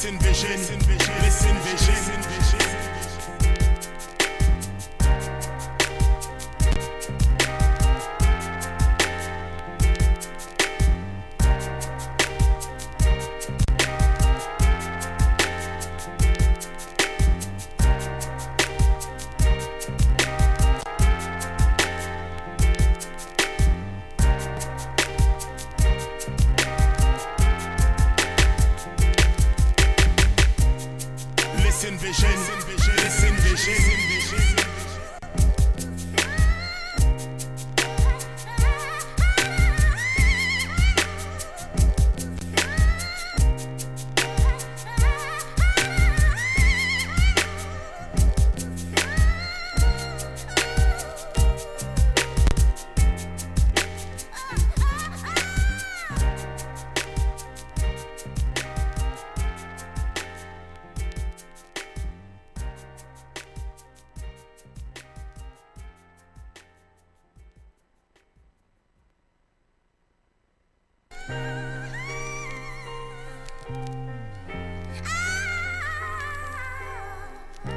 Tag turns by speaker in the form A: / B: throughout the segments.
A: Listen vision, listen vision, listen vision. Listen vision, listen vision, listen vision.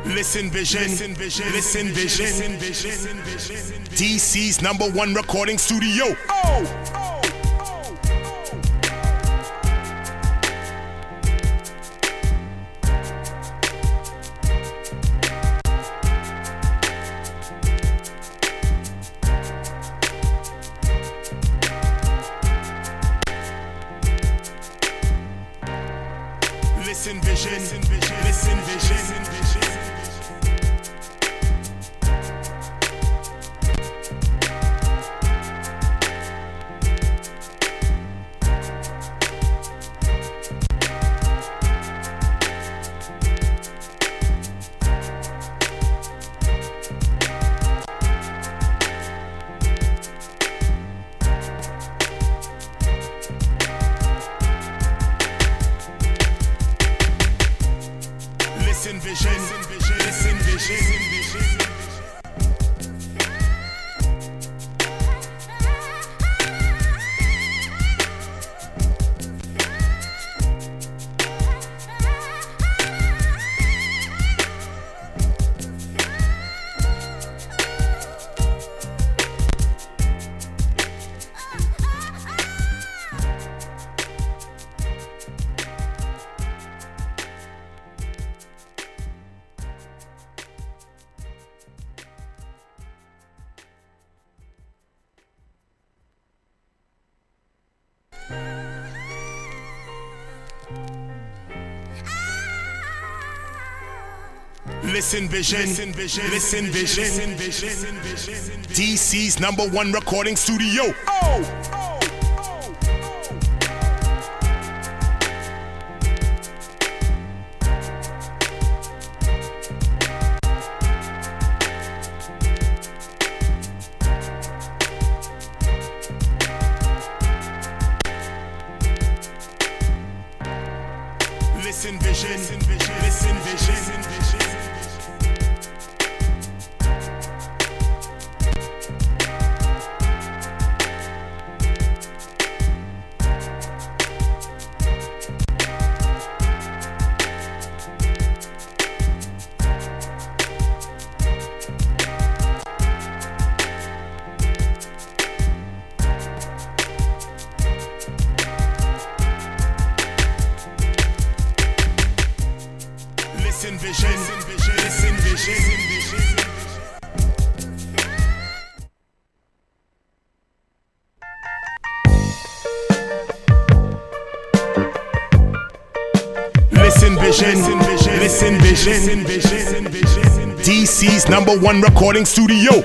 A: Listen vision, listen vision, listen vision, listen vision. DC's #1 recording studio. Listen vision, listen vision, listen vision. Listen vision, listen vision, listen vision. Listen vision, listen vision, listen vision, listen vision. DC's #1 recording studio. Listen vision, listen vision, listen vision, listen vision. Listen vision, listen vision, listen vision. Listen vision, listen vision, listen vision. DC's #1 recording studio.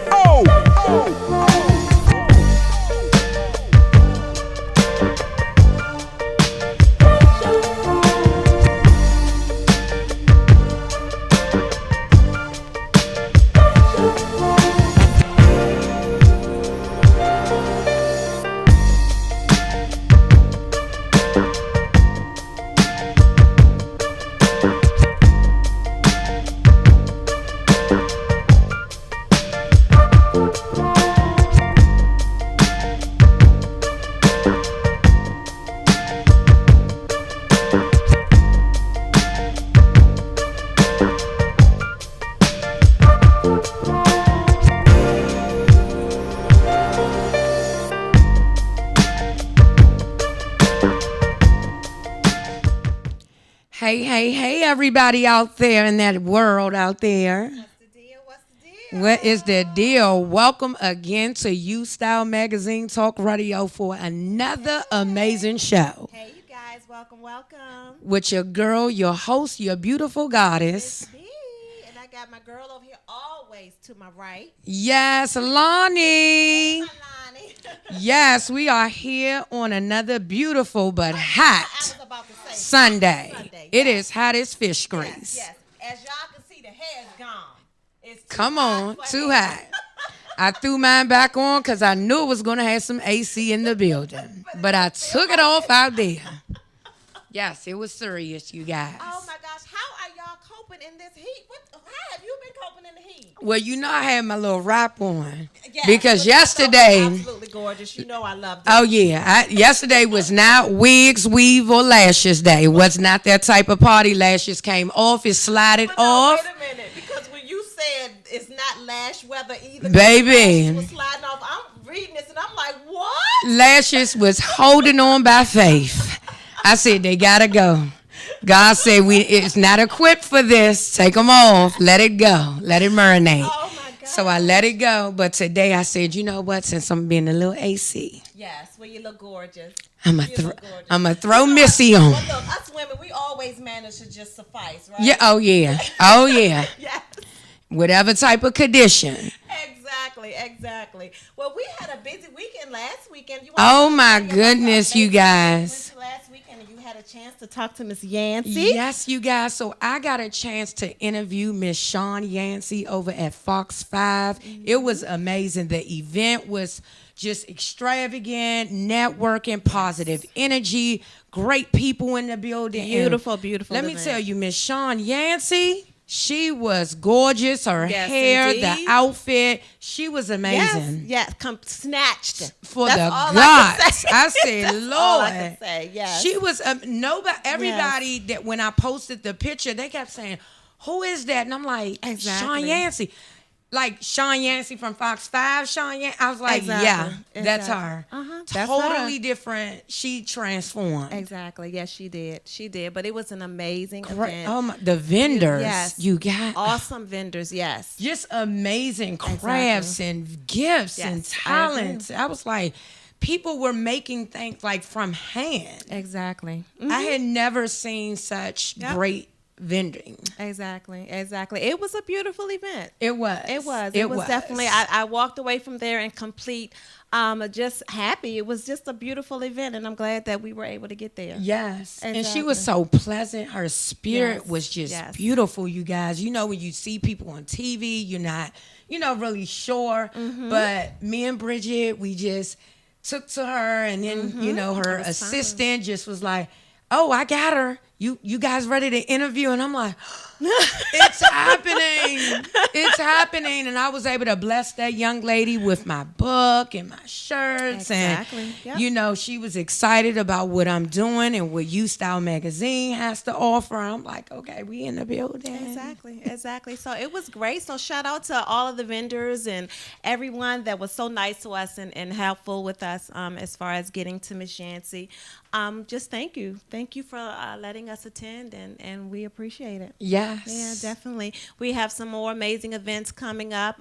B: Hey, everybody out there in that world out there.
C: What's the deal? What's the deal?
B: What is the deal? Welcome again to UStyle Magazine Talk Radio for another amazing show.
C: Hey, you guys. Welcome.
B: With your girl, your host, your beautiful goddess.
C: It's me. And I got my girl over here always to my right.
B: Yes, Lonnie.
C: Hi, Lonnie.
B: Yes, we are here on another beautiful but hot
C: I was about to say
B: Sunday. It is hot as fish grease.
C: Yes. As y'all can see, the hair's gone. It's too
B: Come
C: hot
B: on,
C: for
B: too
C: hair.
B: hot. I threw mine back on because I knew it was going to have some AC in the building. But I took it off out there. Yes, it was serious, you guys.
C: Oh, my gosh. How are y'all coping in this heat? How have you been coping in the heat?
B: Well, you know I had my little wrap on.
C: Yes,
B: Because
C: but
B: yesterday...
C: absolutely gorgeous. You know I loved it.
B: Oh, yeah. Yesterday was not wigs, weave, or lashes day. It was not that type of party. Lashes came off. It slided
C: But no,
B: off.
C: wait a minute, because when you said it's not lash weather either,
B: Baby.
C: lashes was sliding off. I'm reading this and I'm like, what?
B: Lashes was holding on by faith. I said, they got to go. God said, it's not equipped for this. Take them off. Let it go. Let it marinate.
C: Oh my God.
B: So I let it go. But today I said, you know what? Since I'm being a little AC,
C: Yes, well, you look gorgeous.
B: I'm
C: You look
B: going
C: gorgeous.
B: to throw Missy on.
C: But look, us women, we always manage to just suffice, right?
B: Yeah. Oh, yeah. Oh, yeah.
C: Yes.
B: Whatever type of condition.
C: Exactly. Well, we had a busy weekend last weekend. You
B: Oh,
C: wanna
B: my
C: tell me about
B: goodness,
C: that
B: you
C: amazing
B: guys.
C: event you went to last weekend and you had a chance to talk to Miss Yancey.
B: Yes, you guys. So I got a chance to interview Miss Shawn Yancey over at Fox 5. It was amazing. The event was just extravagant, networking, positive energy, great people in the building.
C: Beautiful
B: Let me
C: event.
B: tell you, Miss Shawn Yancey, she was gorgeous. Her
C: Yes,
B: hair,
C: indeed.
B: the outfit, she was amazing.
C: Yes, snatched.
B: For
C: That's
B: the
C: all
B: gods.
C: I can say.
B: I said,
C: That's
B: Lord.
C: all I can say, yes.
B: She was everybody that when I posted the picture, they kept saying, who is that? And I'm like,
C: Exactly.
B: Shawn Yancey. Like Shawn Yancey from Fox 5, Shawn Yancey. I was like,
C: Exactly.
B: yeah, that's
C: Exactly.
B: her.
C: That's
B: Totally
C: her.
B: different. She transformed.
C: Exactly. Yes, she did. But it was an amazing event.
B: Oh my, the vendors
C: Yes.
B: you got.
C: Awesome vendors, yes.
B: Just amazing crafts and gifts and
C: Yes, I agree.
B: talents. I was like, people were making things like from hand.
C: Exactly.
B: I had never seen such
C: Yep.
B: great vending.
C: Exactly. It was a beautiful event.
B: It was.
C: It was definitely. I walked away from there in complete, just happy. It was just a beautiful event, and I'm glad that we were able to get there.
B: Yes. And she was so pleasant. Her spirit
C: Yes,
B: was just
C: yes.
B: beautiful, you guys. You know, when you see people on TV, you're not, really sure.
C: Mm-hmm.
B: But me and Bridget, we just took to her, and then, her
C: was
B: assistant just was like, oh, I got her. You guys ready to interview? And I'm like, it's happening. It's happening. And I was able to bless that young lady with my book and my shirts.
C: Exactly.
B: And,
C: Yep.
B: she was excited about what I'm doing and what UStyle Magazine has to offer. I'm like, okay, we in the building.
C: Exactly. So it was great. So shout out to all of the vendors and everyone that was so nice to us and helpful with us as far as getting to Miss Yancey. Just thank you. Thank you for letting us attend, and we appreciate it.
B: Yes.
C: Yeah, definitely. We have some more amazing events coming up.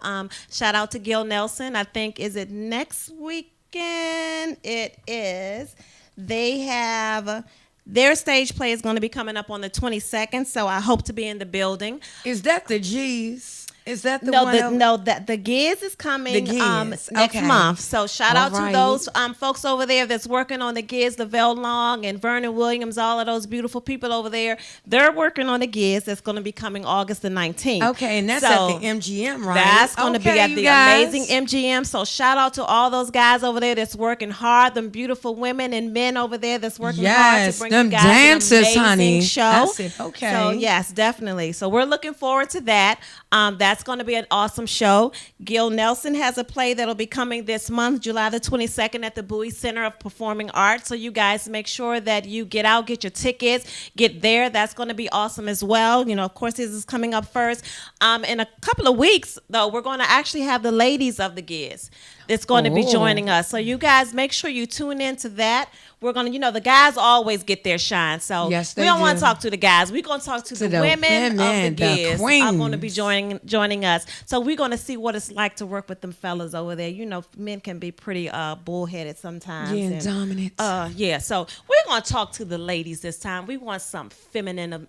C: Shout out to Gil Nelson. I think, is it next weekend? It is. They have... Their stage play is going to be coming up on the 22nd, so I hope to be in the building.
B: Is that the G's? Is that the
C: No,
B: one?
C: the Giz is coming
B: The Giz,
C: next
B: okay.
C: month. So shout
B: All
C: out
B: right.
C: to those folks over there that's working on the Giz, Lavelle Long and Vernon Williams, all of those beautiful people over there. They're working on the Giz that's going to be coming August the 19th.
B: Okay, and that's
C: So
B: at the MGM, right?
C: That's going to be
B: Okay,
C: at
B: you
C: the
B: guys.
C: amazing MGM. So shout out to all those guys over there that's working hard, them beautiful women and men over there that's working hard
B: Yes,
C: to bring
B: them
C: you guys
B: dancers,
C: an amazing
B: honey.
C: show.
B: I said, okay.
C: So yes, definitely. So we're looking forward to that. That's that's going to be an awesome show. Gil Nelson has a play that'll be coming this month, July the 22nd, at the Bowie Center of Performing Arts. So you guys make sure that you get out, get your tickets, get there. That's going to be awesome as well. Of course, this is coming up first. In a couple of weeks, though, we're going to actually have the ladies of the Giz that's going to be joining us. So you guys make sure you tune into that. We're going to, the guys always get their shine. So
B: yes,
C: we don't want to talk to the guys. We're going to talk to the women of the Giz are going to be joining us. So we're going to see what it's like to work with them fellas over there. Men can be pretty bullheaded sometimes.
B: Yeah, and dominant.
C: Yeah, so we're going to talk to the ladies this time. We want some
B: femininity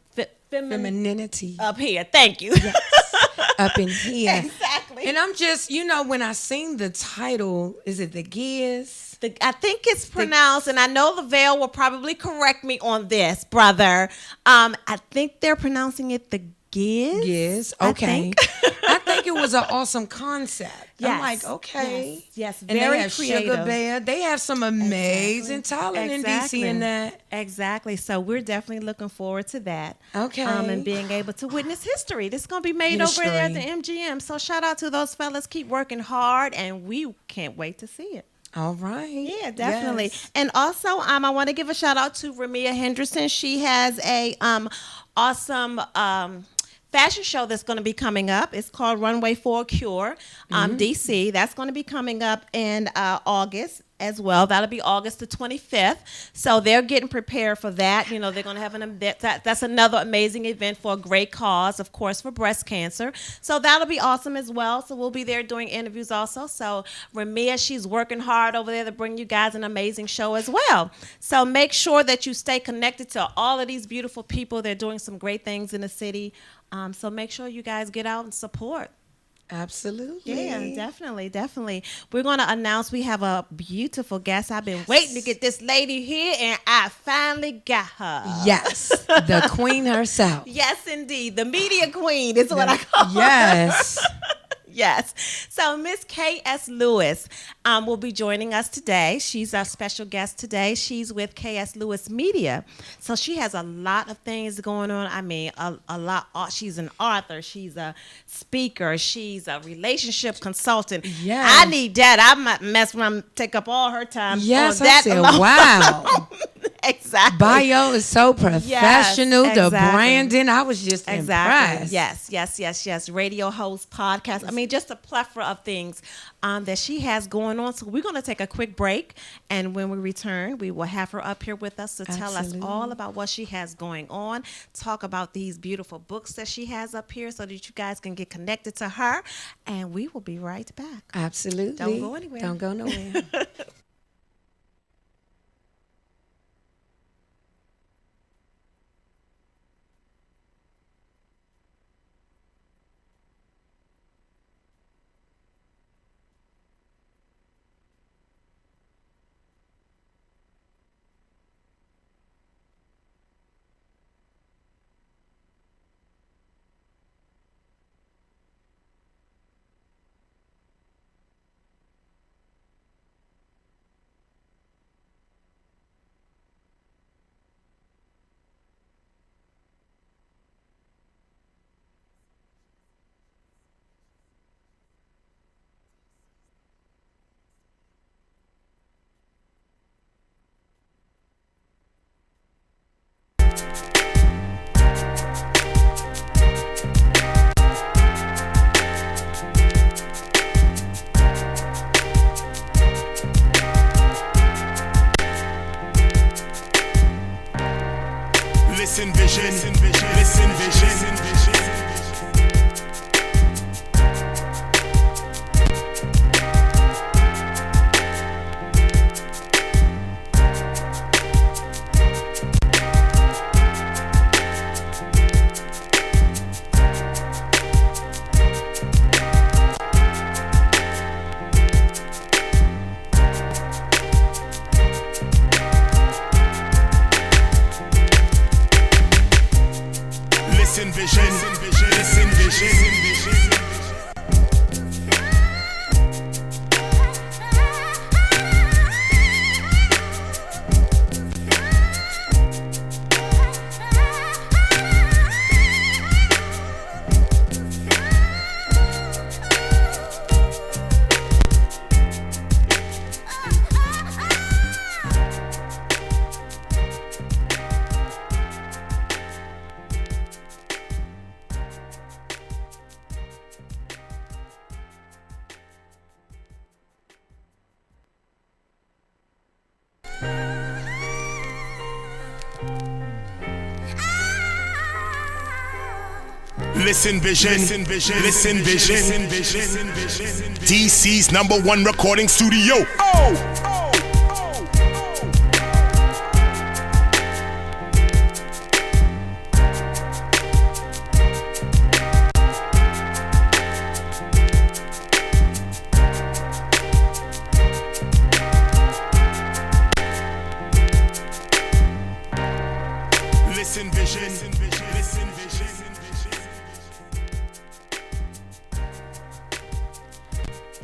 C: up here. Thank you.
B: Yes. Up in here.
C: Exactly.
B: And I'm just, when I seen the title, is it the Giz?
C: I think it's pronounced, and I know the Veil will probably correct me on this, brother. I think they're pronouncing it the Giz.
B: Giz. Okay. I think it was an awesome concept.
C: Yes.
B: I'm like, okay.
C: Yes.
B: And
C: Very
B: they have
C: creative.
B: Sugar Bear. They have some amazing talent in DC in that.
C: Exactly. So we're definitely looking forward to that.
B: Okay.
C: And being able to witness history. This is going to be made over there at the MGM. So shout out to those fellas. Keep working hard, and we can't wait to see it.
B: All right.
C: Yeah, definitely.
B: Yes.
C: And also, I want to give a shout out to Ramia Henderson. She has a awesome fashion show that's going to be coming up. It's called Runway for a Cure, DC. That's going to be coming up in August as well. That'll be August the 25th. So they're getting prepared for that. They're going to have an event. That's another amazing event for a great cause, of course, for breast cancer. So that'll be awesome as well. So we'll be there doing interviews also. So Ramia, she's working hard over there to bring you guys an amazing show as well. So make sure that you stay connected to all of these beautiful people. They're doing some great things in the city. So make sure you guys get out and support.
B: Absolutely.
C: Yeah, definitely. We're going to announce we have a beautiful guest. I've been waiting to get this lady here, and I finally got her.
B: Yes, the queen herself.
C: Yes, indeed. The media queen is what I call her.
B: Yes.
C: Yes. So Miss K.S. Lewis will be joining us today. She's our special guest today. She's with K.S. Lewis Media. So she has a lot of things going on. I mean, a lot. She's an author. She's a speaker. She's a relationship consultant.
B: Yes.
C: I need that. I might mess around, take up all her time.
B: Yes,
C: on that
B: I said,
C: alone.
B: wow.
C: Exactly.
B: Bio is so professional.
C: Yes,
B: the
C: exactly.
B: branding, I was just impressed.
C: Yes. Radio host, podcast. I mean, just a plethora of things that she has going on. So we're going to take a quick break, and when we return, we will have her up here with us to tell us all about what she has going on, talk about these beautiful books that she has up here so that you guys can get connected to her, and we will be right back.
B: Absolutely.
C: Don't go anywhere.
B: Don't go nowhere.
A: Listen vision, listen vision, listen vision. Listen vision. Listen Vision, Listen Vision, DC's #1 recording studio. Listen Vision, Listen Vision.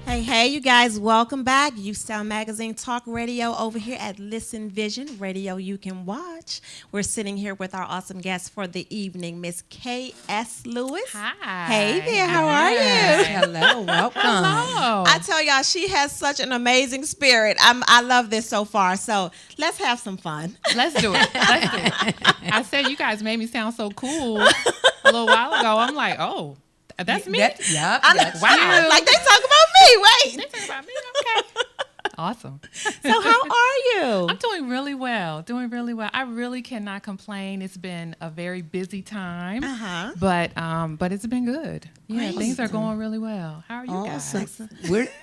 C: Hey, you guys, welcome back. UStyle Magazine Talk Radio over here at Listen Vision, radio you can watch. We're sitting here with our awesome guest for the evening, Miss K.S. Lewis.
D: Hi.
C: Hey there, how are you?
B: Hello, welcome.
D: Hello.
C: I tell y'all, she has such an amazing spirit. I love this so far. So let's have some fun.
D: Let's do it. I said you guys made me sound so cool a little while ago. I'm like, oh, that's me.
B: Yep. That's
D: Wow.
B: you.
C: Like they talk about me. Wait.
D: They talk about me. Okay. Awesome.
C: So how are you?
D: I'm doing really well. I really cannot complain. It's been a very busy time, but it's been good. Yeah,
C: Great.
D: things are going really well. How are you guys?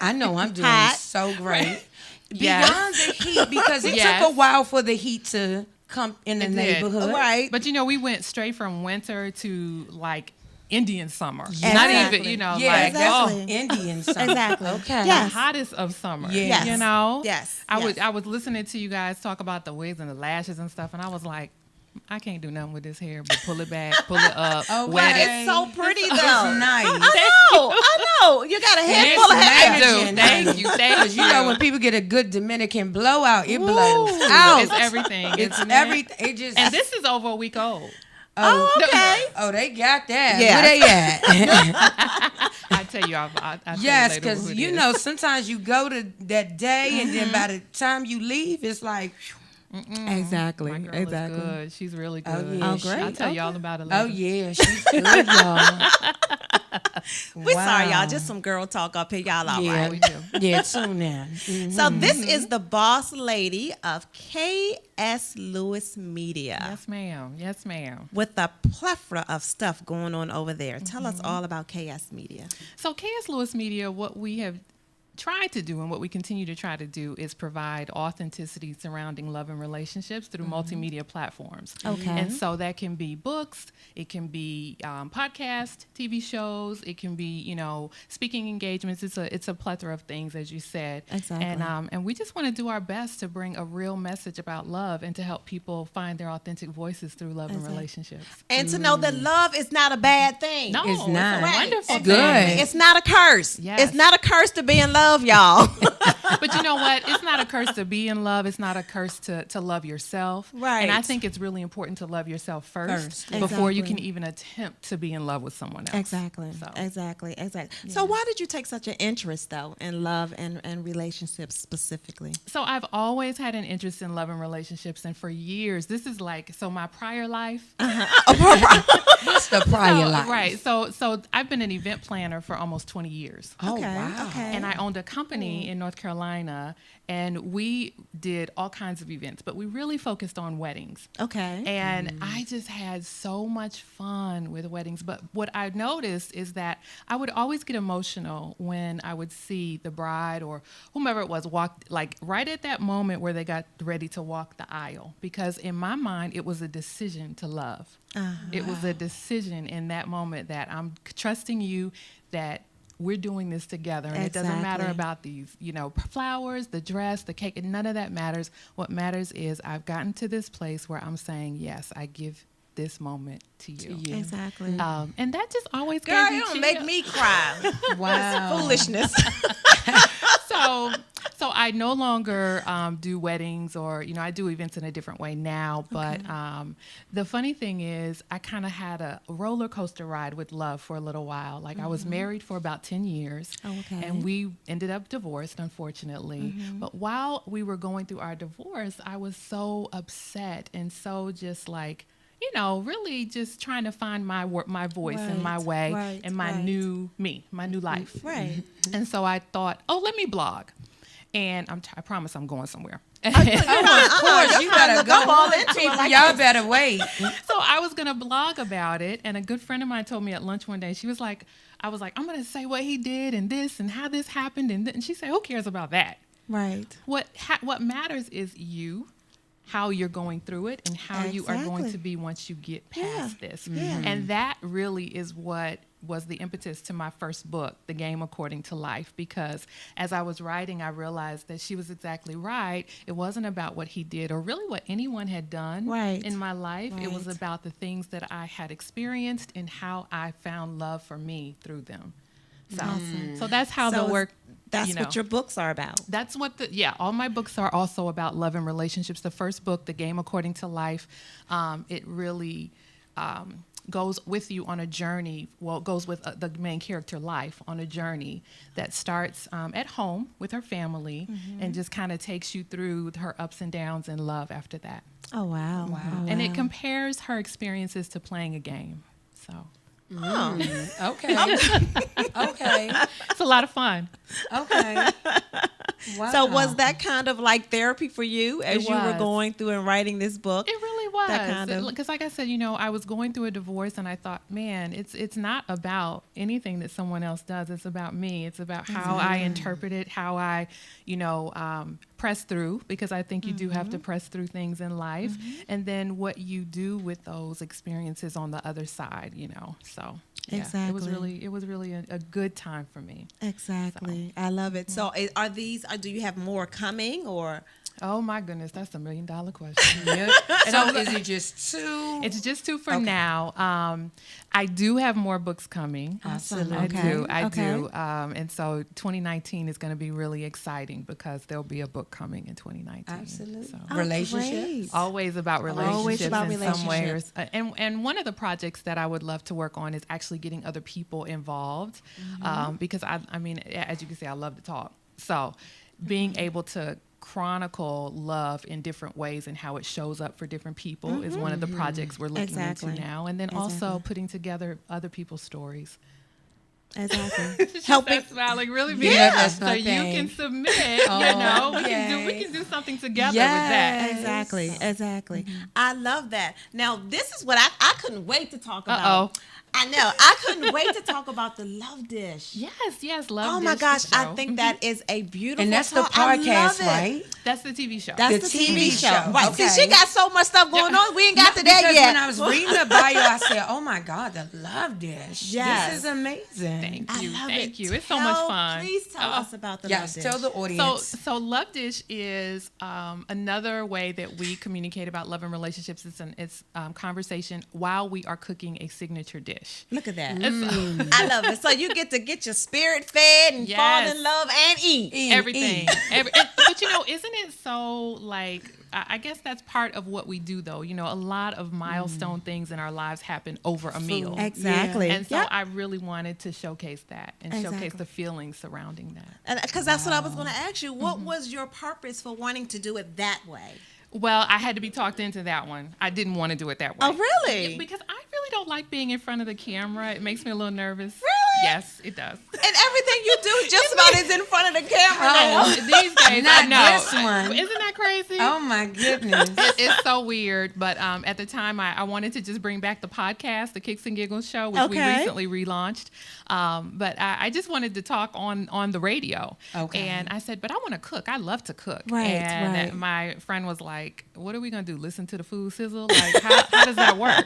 B: I know I'm doing
C: Hot.
B: so great.
D: Yes.
B: Beyond the heat, because it
D: Yes.
B: took a while for the heat to come in the
D: It did.
B: neighborhood.
C: Right.
D: But we went straight from winter to like Indian summer.
B: Yes.
D: Not
C: Exactly.
D: even,
B: Yeah,
D: like
C: exactly.
B: Indian summer.
C: Exactly.
B: Okay.
D: the
C: Yes.
D: hottest of summer.
B: Yes.
C: Yes.
D: I was listening to you guys talk about the wigs and the lashes and stuff, and I was like, I can't do nothing with this hair, but pull it back, pull it up,
B: Okay.
D: wet it.
C: It's so pretty though.
B: It's nice.
C: I know. You got a head full of hair.
B: managing,
D: Thank you.
B: Because you know when people get a good Dominican blowout, it blows
D: Ooh,
B: out.
D: It's everything.
B: It's
D: isn't it?
B: everything. It just.
D: And this is over a week old.
C: Oh, okay.
B: Oh, they got that.
C: Yeah.
B: Where they at?
D: I tell you, I'll tell you
B: Yes,
D: later
B: because
D: who it
B: you
D: is.
B: know sometimes you go to that day and then by the time you leave, it's like,
C: Exactly.
D: My girl is good. She's really good.
B: Oh, yeah,
C: Oh, great.
D: I'll tell you all about it
B: oh
D: later.
B: yeah, she's good, y'all.
C: We sorry,
B: Wow.
C: y'all. Just some girl talk up here. Y'all all
B: Yeah,
C: right.
D: We do.
B: yeah, tune in. Mhm.
C: So this is the boss lady of K.S. Lewis Media.
D: Yes, ma'am. Yes, ma'am.
C: With a plethora of stuff going on over there. Tell us all about K.S. Media.
D: So K.S. Lewis Media, what we have tried to do and what we continue to try to do is provide authenticity surrounding love and relationships through multimedia platforms.
C: Okay.
D: And so that can be books, it can be podcasts, TV shows, it can be, speaking engagements. It's a plethora of things, as you said.
C: Exactly.
D: And we just want to do our best to bring a real message about love and to help people find their authentic voices through love and
C: Exactly.
D: relationships.
C: And to know that love is not a bad thing.
D: No,
B: It's not.
D: a wonderful
B: It's good.
D: thing.
C: It's not a curse.
D: Yes.
C: It's not a curse to be in love, y'all.
D: But you know what? It's not a curse to be in love. It's not a curse to love yourself.
C: Right.
D: And I think it's really important to love yourself first
B: First.
D: before you can
C: Exactly.
D: even attempt to be in love with someone else.
C: Exactly.
D: So.
C: Exactly. So why did you take such an interest though in love and relationships specifically?
D: So I've always had an interest in love and relationships, and for years, this is my prior life.
B: What's the prior life?
D: Right. So I've been an event planner for almost 20 years.
B: Oh,
C: Okay,
B: wow.
C: okay.
D: And I owned a company in North Carolina, and we did all kinds of events, but we really focused on weddings.
C: Okay.
D: And I just had so much fun with weddings. But what I noticed is that I would always get emotional when I would see the bride or whomever it was walk, like right at that moment where they got ready to walk the aisle. Because in my mind, it was a decision to love. It was a decision in that moment that I'm trusting you, that we're doing this together, and it doesn't matter
C: Exactly.
D: about these, flowers, the dress, the cake, and none of that matters. What matters is I've gotten to this place where I'm saying, yes, I give this moment to you.
C: Exactly.
D: And that just always
C: Girl,
D: gave me
C: you don't
D: chills.
C: make me cry.
B: Wow.
C: Foolishness.
D: So I no longer do weddings, or I do events in a different way now. But the funny thing is, I kind of had a roller coaster ride with love for a little while. Like I was married for about 10 years,
C: Okay.
D: and we ended up divorced, unfortunately. But while we were going through our divorce, I was so upset and so just like, really just trying to find my voice and my way and my new me, my new life.
C: Right.
D: And so I thought, let me blog. And I promise I'm going somewhere.
B: Of course, you better go
C: all
B: on.
C: into it
B: People,
C: like
B: y'all
C: this.
B: better wait.
D: So I was gonna blog about it, and a good friend of mine told me at lunch one day. She was like, "I was like, I'm gonna say what he did and this and how this happened," and she said, "Who cares about that?
C: Right.
D: What matters is you, how you're going through it, and how you are going
C: Exactly.
D: to be once you get past this."
C: Yeah.
D: And that really is what was the impetus to my first book, The Game According to Life, because as I was writing, I realized that she was exactly right. It wasn't about what he did or really what anyone had done
C: Right.
D: in my life. It was
C: Right.
D: about the things that I had experienced and how I found love for me through them. So, so that's how
C: So
D: the work.
C: That's
D: you know,
C: what your books are about.
D: that's what all my books are also about love and relationships. The first book, The Game According to Life, it really goes with you on a journey. Well, it goes with the main character, Life, on a journey that starts at home with her family and just kind of takes you through her ups and downs in love after that.
C: Oh, wow.
D: And it compares her experiences to playing a game. So
B: Okay. Okay.
D: it's a lot of fun.
B: Okay. Wow.
C: So was that kind of like therapy for you as
D: It
C: you were
D: was.
C: going through and writing this book?
D: It really was.
C: That kind of-
D: Because like I said, you know, I was going through a divorce and I thought, man, it's not about anything that someone else does. It's about me. It's about how I interpret it, how I, you know, press through, because I think you do have to press through things in life. And then what you do with those experiences on the other side, you know. So yeah,
C: Exactly.
D: it was really a good time for me.
C: Exactly. I love it. So do you have more coming or?
D: Oh my goodness, that's $1 million question.
B: So is it just two?
D: It's just two for now. I do have more books coming.
B: Awesome.
D: I
C: Okay.
D: do. I
C: Okay.
D: do. And so 2019 is going to be really exciting because there'll be a book coming in 2019.
B: Absolutely.
D: So.
B: Relationships.
D: Always about relationships
C: Always about
D: in some way.
C: relationships.
D: And one of the projects that I would love to work on is actually getting other people involved because I mean, as you can see, I love to talk. So being able to chronicle love in different ways and how it shows up for different people is one of the projects we're looking
C: Exactly.
D: into now. And then also
C: Exactly.
D: putting together other people's stories.
C: Exactly.
D: Helping
C: Helping.
D: smiling really big.
B: Yeah, that's
D: so
B: my
D: you
B: thing.
D: can submit, you know, we
B: yay.
D: can do something together
B: Yes.
D: with that.
C: Exactly. Exactly. I love that. Now, this is what I couldn't wait to talk about.
D: Uh-oh.
C: I know. I couldn't wait to talk about the Love Dish.
D: Yes, love.
C: Oh my
D: Dish, the
C: gosh, I
D: show.
C: think that is a beautiful
B: And that's the
C: talk. I love
B: podcast,
C: it.
B: right?
D: That's the TV show.
C: That's
B: The
C: the TV
B: TV
C: show.
B: show.
C: Right.
B: Okay.
C: See, she got so much stuff going on. We ain't got to that
B: Because
C: yet.
B: when I was reading the bio, I said, "Oh my God, the Love Dish!
C: Yes.
B: This is amazing."
D: Thank you.
C: I love
D: Thank
C: it.
D: you. It's so much fun.
C: Please tell us about the
B: Yes,
C: Love Dish.
B: tell the audience.
D: So Love Dish is another way that we communicate about love and relationships. It's conversation while we are cooking a signature dish.
C: Look at that.
D: It's
C: I love it. So you get to get your spirit fed and fall
D: Yes.
C: in love and eat.
D: everything. But you know, isn't it so like? I guess that's part of what we do, though. You know, a lot of milestone things in our lives happen over a meal.
C: Exactly.
D: And so
C: Yep.
D: I really wanted to showcase that and showcase
C: Exactly.
D: the feelings surrounding that.
C: And because that's what I was going to ask you. What was your purpose for wanting to do it that way?
D: Well, I had to be talked into that one. I didn't want to do it that way.
C: Oh, really?
D: Yeah, because I really don't like being in front of the camera. It makes me a little nervous.
C: Really?
D: Yes, it does.
C: And everything you do just about is in front of the camera now.
D: These days,
B: Not
D: I know.
B: this one.
D: Isn't that crazy?
B: Oh my goodness!
D: It's so weird, but at the time I wanted to just bring back the podcast, the Kicks and Giggles show, which we
C: Okay.
D: recently relaunched. But I just wanted to talk on the radio.
B: Okay.
D: And I said, but I want to cook. I love to cook.
C: Right,
D: and
C: right.
D: my friend was like, what are we going to do? Listen to the food sizzle? Like, how does that work?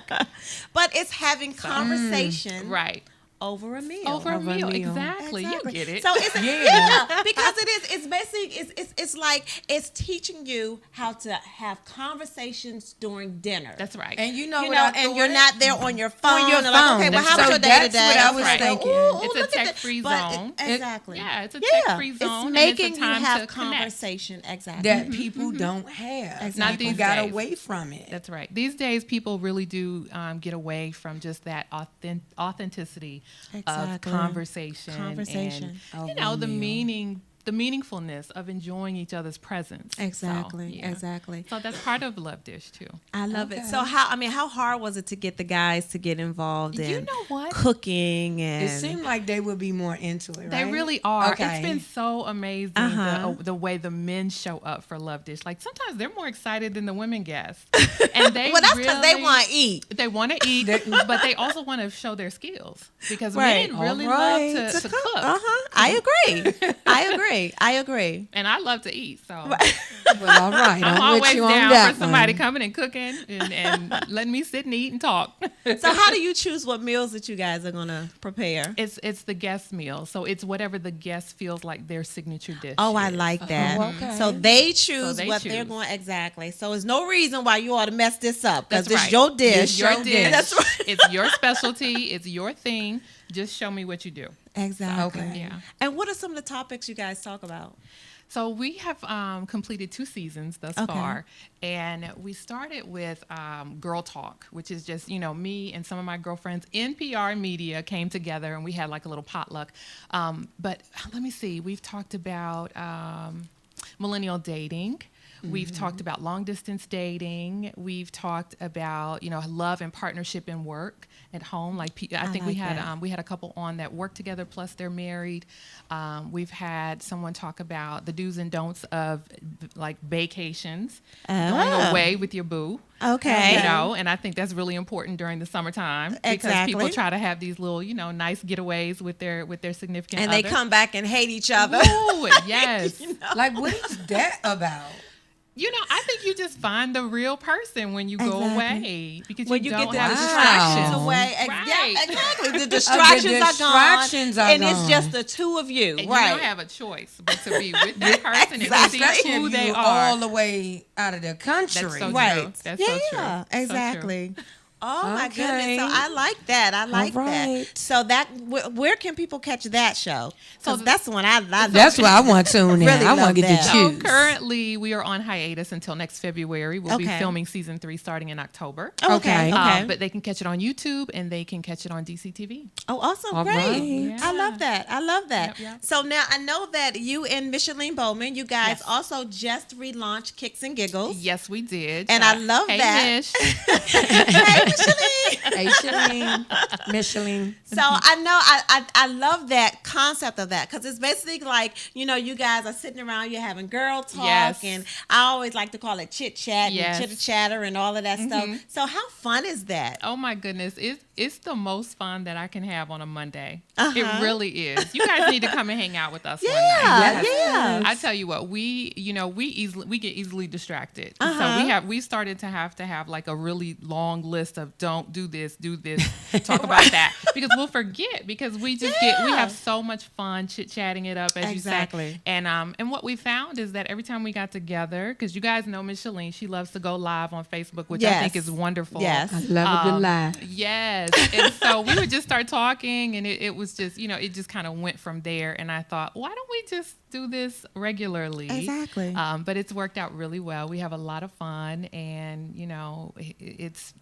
C: But it's having conversation
D: Right.
C: over a meal.
D: Over a meal.
B: meal.
D: Exactly. You get it.
C: So it's
B: Yeah.
C: because it is. It's basically it's like it's teaching you how to have conversations during dinner.
D: That's right.
B: And you know
C: You
B: what?
C: know,
B: I
C: and
B: thought?
C: you're not there on your phone.
B: On your
C: and like,
B: phone.
C: okay, well,
B: That's
C: how was
B: so
C: your day
B: that's
C: today?
B: what I was
C: Right.
B: thinking.
D: It's a
C: look at that.
D: tech-free
C: But
D: zone.
C: Exactly.
D: Yeah, it's a
C: Yeah.
D: tech-free zone.
C: It's
D: and
C: making
D: it's a
C: you
D: time
C: have
D: to connect.
C: conversation. Exactly.
B: that people don't have.
C: Exactly.
D: Not
B: People
D: these
B: got
D: days.
B: away from it.
D: That's right. These days, people really do get away from just that authenticity of
C: Exactly.
D: conversation.
C: Conversation.
D: And,
B: Over
D: you know, the
B: meal.
D: meaning the meaningfulness of enjoying each other's presence.
C: Exactly.
D: So,
C: Exactly.
D: So that's part of Love Dish too.
C: I love it. So how hard was it to get the guys to get involved in
D: You know what?
C: cooking and
B: It seemed like they would be more into it, right?
D: They really are.
B: Okay.
D: It's been so amazing the way the men show up for Love Dish. Like sometimes they're more excited than the women guests, and they
C: well, that's because they want to eat.
D: They want to eat, but they also want to show their skills because
C: Right.
D: men really
B: Alright.
D: love to cook.
C: I agree.
D: And I love to eat, so
B: Well, all right.
D: I'm
B: I'm with
D: always
B: you on
D: down
B: that
D: for somebody
B: one.
D: coming and cooking and letting me sit and eat and talk.
C: So how do you choose what meals that you guys are gonna prepare?
D: It's the guest meal, so it's whatever the guest feels like their signature dish.
C: Oh, I
D: is.
C: like that.
B: Oh, okay.
C: So they choose
D: they
C: what they're
D: choose.
C: going exactly. So there's no reason why you ought to mess this up because
D: That's
C: it's
D: right.
C: your dish.
D: It's your dish.
C: That's right.
D: It's your specialty. It's your thing. Just show me what you do.
C: Exactly.
B: Okay.
D: Yeah.
C: And what are some of the topics you guys talk about?
D: So we have completed 2 seasons thus
C: Okay.
D: far, and we started with Girl Talk, which is just me and some of my girlfriends in PR and media came together, and we had like a little potluck. But let me see, we've talked about millennial dating. We've talked about long distance dating. We've talked about love and partnership in work at home. Like I think we
C: like
D: had
C: that.
D: we had a couple on that work together plus they're married. We've had someone talk about the do's and don'ts of like vacations, going away with your boo.
C: Okay.
D: And I think that's really important during the summertime because
C: Exactly.
D: people try to have these little nice getaways with their significant
C: And
D: other.
C: they come back and hate each other.
D: Ooh, yes.
B: Like, what is that about?
D: I think you just find the real person when you go
C: Exactly.
D: away because
C: When
D: you
C: you
D: don't
C: get the
D: have
C: distractions
D: distractions.
C: away.
D: Right.
C: Yeah, exactly. The distractions,
B: distractions
C: are
B: are
C: gone. And it's
B: gone.
C: just the two of you.
D: And
C: right.
D: you don't have a choice but to be with that person
C: Exactly.
D: and to see
B: Especially
D: who
B: if
D: they
B: you
D: are.
B: all the way out of the country.
D: That's so
C: Right.
D: true. That's
C: yeah,
D: so true. So true.
C: exactly. Oh my
B: Okay.
C: goodness! So I like that. I like
B: right.
C: that. So where can people catch that show?
D: So
C: Because that's the one I
B: That's why I want to tune in.
C: Really
B: I want
C: love
B: to get
C: that.
B: to
D: So
B: choose.
D: currently we are on hiatus until next February. We'll be
C: Okay.
D: filming season 3 starting in October.
C: Okay. Okay.
D: But they can catch it on YouTube and they can catch it on DCTV.
C: Oh, awesome.
B: All
C: Great.
B: right.
C: I love that. I love that.
D: Yep.
C: So now I know that you and Micheline Bowman, you guys
D: Yes.
C: also just relaunched Kicks and Giggles.
D: Yes, we did.
C: And I love
D: hey,
C: that.
D: Mish.
C: Hey, Micheline.
B: Hey, Shalene. Michelin.
C: So I know I love that concept of that because it's basically like, you guys are sitting around, you're having girl talk,
D: Yes.
C: and I always like to call it chit chat
D: Yes.
C: and chitter chatter and all of that stuff. So how fun is that?
D: Oh my goodness, it's the most fun that I can have on a Monday.
C: Uh-huh.
D: It really is. You guys need to come and hang out with us one
C: Yeah,
D: night.
C: yeah.
D: I tell you what, we get easily distracted.
C: Uh-huh.
D: So we started to have like a really long list of don't do this, talk about that because we'll forget because we have so much fun chit-chatting it up as
C: Exactly.
D: you say. And what we found is that every time we got together, because you guys know Micheline, she loves to go live on Facebook, which I
C: Yes.
D: think is wonderful.
C: Yes.
B: I love a good lie.
D: Yes. And so we would just start talking and it was just, it just kind of went from there. And I thought, why don't we just do this regularly?
C: Exactly.
D: But it's worked out really well. We have a lot of fun and, it's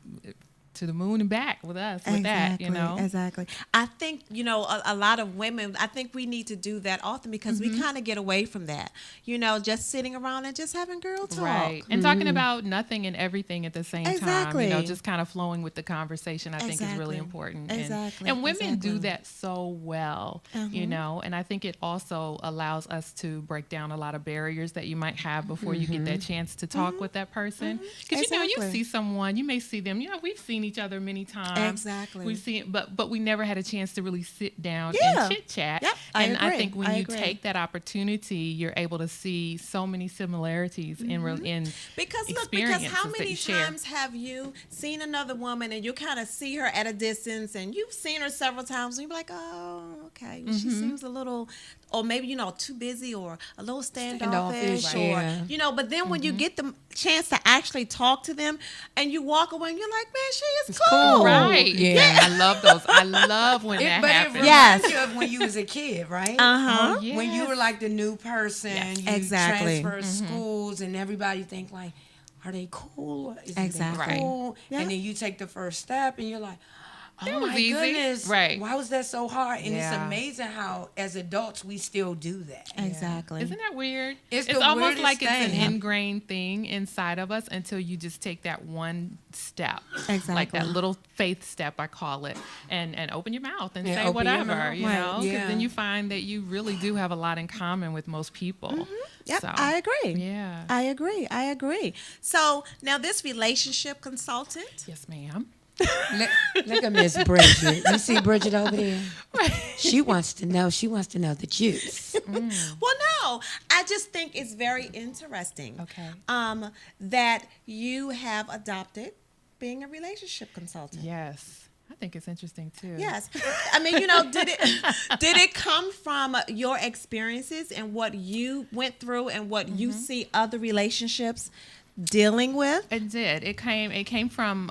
D: to the moon and back with us with that,
C: Exactly. I think, a lot of women, I think we need to do that often because we kind of get away from that, just sitting around and just having girl talk.
D: Right. And talking about nothing and everything at the same
C: Exactly.
D: time, just kind of flowing with the conversation, I think is really
C: Exactly.
D: important.
C: Exactly.
D: And women do
C: Exactly.
D: that so well, and I think it also allows us to break down a lot of barriers that you might have before you get that chance to talk with that person. Because, you
C: Exactly.
D: see someone, you may see them, we've seen each other many times.
C: Exactly.
D: We've seen, but we never had a chance to really sit down
C: Yeah.
D: and chit chat.
C: Yep, I
D: And I
C: agree.
D: think when
C: I
D: you
C: agree.
D: take that opportunity, you're able to see so many similarities in
C: Because how
D: experiences that
C: many
D: you share.
C: times have you seen another woman and you kind of see her at a distance and you've seen her several times and you're like, oh, okay, she seems a little, or maybe, too busy or a little standoffish
B: Standoffish,
C: or,
B: yeah.
C: but then when you get the chance to actually talk to them and you walk away and you're like, man, she is cool.
D: Right.
B: Yeah.
D: I love those. I love when that
B: But it
D: happens.
B: reminds
C: Yes.
B: you of when you was a kid, right?
C: Uh-huh.
D: Oh,
B: When you
D: yes.
B: were like the new person,
D: Yes.
B: you
C: Exactly.
B: transfer schools, and everybody think like, are they cool? Isn't
C: Exactly.
B: they cool?
C: Yeah.
B: And then you take the first step, and you're like,
D: That
B: Oh
D: was
B: my
D: easy.
B: goodness.
D: Right.
B: Why was that so hard? And it's
D: Yeah.
B: amazing how, as adults, we still do that.
C: Exactly.
D: Isn't that weird?
B: It's
D: It's
B: the
D: almost
B: weirdest
D: like it's an
B: thing.
D: ingrained thing inside of us until you just take that one step.
C: Exactly.
D: Like that little faith step, I call it, and open your mouth and
B: Yeah,
D: say
B: open your
D: whatever,
B: mouth.
D: you
C: Right.
D: know? 'Cause
B: Yeah.
D: then you find that you really do have a lot in common with most people.
C: Yep,
D: So,
C: I agree.
D: Yeah.
C: I agree. So now this relationship consultant.
D: Yes, ma'am.
B: Look at Miss Bridget. You see Bridget over there? She wants to know. She wants to know the juice.
C: Well, no, I just think it's very interesting.
D: Okay.
C: That you have adopted being a relationship consultant.
D: Yes. I think it's interesting too.
C: Yes. I mean, you know, did it come from your experiences and what you went through and what you see other relationships dealing with?
D: It did. It came from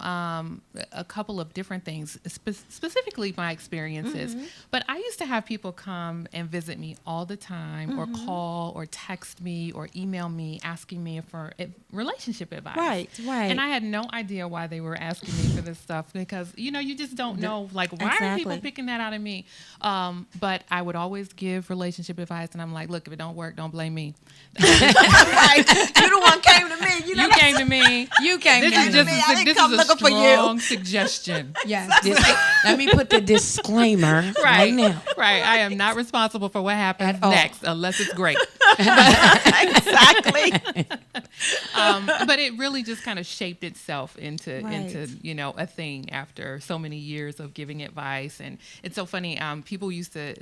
D: a couple of different things, specifically my experiences. But I used to have people come and visit me all the time, or call, or text me, or email me asking me for relationship advice.
C: Right.
D: And I had no idea why they were asking me for this stuff, because you just don't know, like, why are people
C: Exactly.
D: picking that out of me? But I would always give relationship advice, and I'm like, look, if it don't work, don't blame me.
C: Right. You the one came to me.
D: You came to me.
B: You came
D: This
B: to
D: is
B: me.
D: just
C: me. I didn't
D: this
C: come
D: is a
C: looking for you.
D: strong suggestion.
B: Yes. Let me put the disclaimer right now.
D: Right. I am not responsible for what happens
B: At all.
D: next unless it's great.
C: Exactly.
D: But it really just kind of shaped itself into
C: Right.
D: a thing after so many years of giving advice. And it's so funny. People used to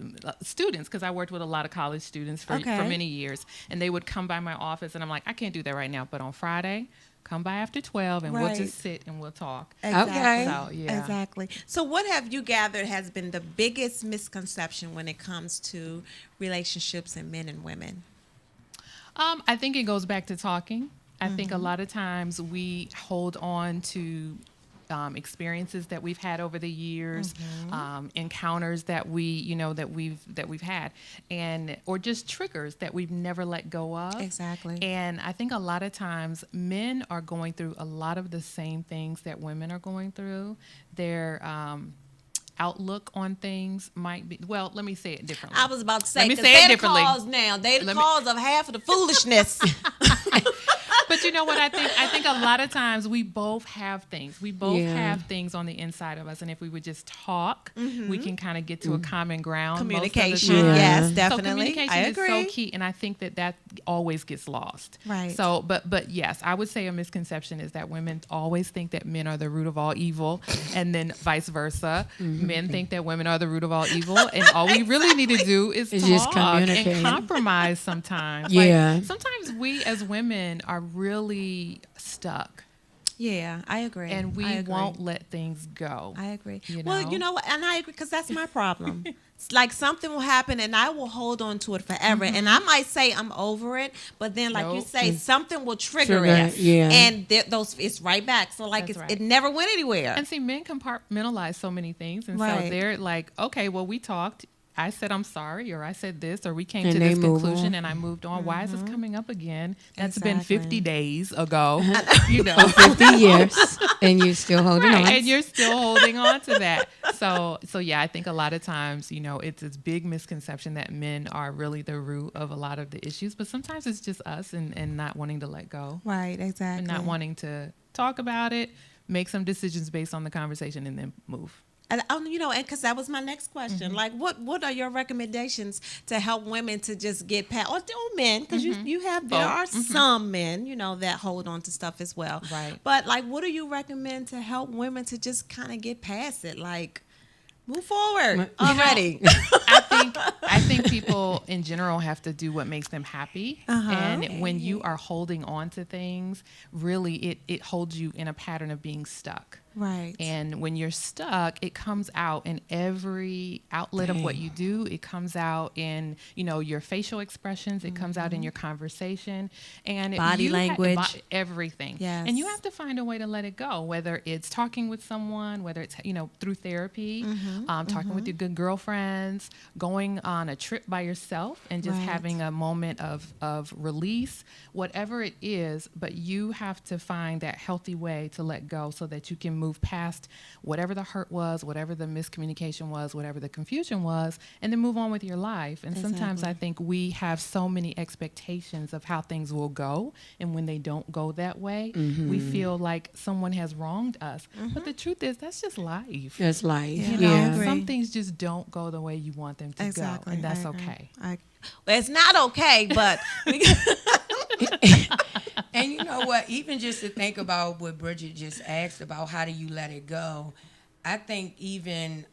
D: students, because I worked with a lot of college students for
C: Okay.
D: many years, and they would come by my office, and I'm like, I can't do that right now, but on Friday, come by after 12 and we'll
C: Right.
D: just sit and we'll talk.
B: Okay.
D: So, yeah.
C: Exactly. So what have you gathered has been the biggest misconception when it comes to relationships and men and women?
D: I think it goes back to talking. I think a lot of times we hold on to experiences that we've had over the years, encounters that we've had, or just triggers that we've never let go of.
C: Exactly.
D: And I think a lot of times men are going through a lot of the same things that women are going through. Their outlook on things might be, well, let me say it differently.
C: I was about to say,
D: Let me
C: 'cause
D: say it
C: they're the
D: differently.
C: cause now. They the
D: Let me-
C: cause of half of the foolishness.
D: But you know what I think? I think a lot of times we both have things. We both
B: Yeah.
D: have things on the inside of us, and if we would just talk, we can kind of get to a common ground.
C: Communication,
D: most of the time.
C: yes,
B: Yeah.
C: definitely.
D: So communication
C: I
D: is
C: agree.
D: so key, and I think that always gets lost.
C: Right.
D: So, but yes, I would say a misconception is that women always think that men are the root of all evil, and then vice versa. Men think that women are the root of all evil, and all we really need to do is
B: It's
D: talk
B: just communicate.
D: and compromise sometimes.
B: Yeah.
D: Like, sometimes we as women are really stuck,
C: Yeah, I agree.
D: and we
C: I agree.
D: won't let things go.
C: I agree.
D: You
C: Well,
D: know?
C: you know what? And I agree, because that's my problem. It's like something will happen and I will hold on to it forever. And I might say I'm over it, but then, like you
D: Nope.
C: say, something will trigger
B: Trigger
C: it.
B: it, yeah.
C: And it's right back. So, like,
D: That's right.
C: it never went anywhere.
D: And see, men compartmentalize so many things, and so
C: Right.
D: they're like, okay, well, we talked. I said I'm sorry, or I said this, or we came
B: And
D: to
B: they
D: this
B: move
D: conclusion,
B: on.
D: and I moved on. Why is this coming up again? That's been
C: Exactly.
D: 50 days ago, you know.
B: 50 years, and you still holding
D: Right,
B: on.
D: and you're still holding on to that. So yeah, I think a lot of times, it's this big misconception that men are really the root of a lot of the issues, but sometimes it's just us and not wanting to let go,
C: Right, exactly.
D: and not wanting to talk about it, make some decisions based on the conversation, and then move.
C: And because that was my next question. Like, what are your recommendations to help women to just get past, or men? Because there are some men, that hold on to stuff as well.
D: Right.
C: But like, what do you recommend to help women to just kind of get past it? Like, move forward already.
D: I think people in general have to do what makes them happy. And when you are holding on to things, really it holds you in a pattern of being stuck.
C: Right.
D: And when you're stuck, it comes out in every outlet of what you do. It comes out in, your facial expressions. It comes out in your conversation. And
C: Body language.
D: everything.
C: Yes.
D: And you have to find a way to let it go, whether it's talking with someone, whether it's, through therapy, talking with your good girlfriends, going on a trip by yourself and just
C: Right.
D: having a moment of release, whatever it is. But you have to find that healthy way to let go so that you can move move past whatever the hurt was, whatever the miscommunication was, whatever the confusion was, and then move on with your life. And sometimes I think we have so many expectations of how things will go, and when they don't go that way, we feel like someone has wronged us. But the truth is, that's just life.
B: That's life.
D: You know, some things just don't go the way you want them to go, and that's okay.
C: Well, it's not okay, but
B: And you know what? Even just to think about what Bridget just asked about, how do you let it go? I think even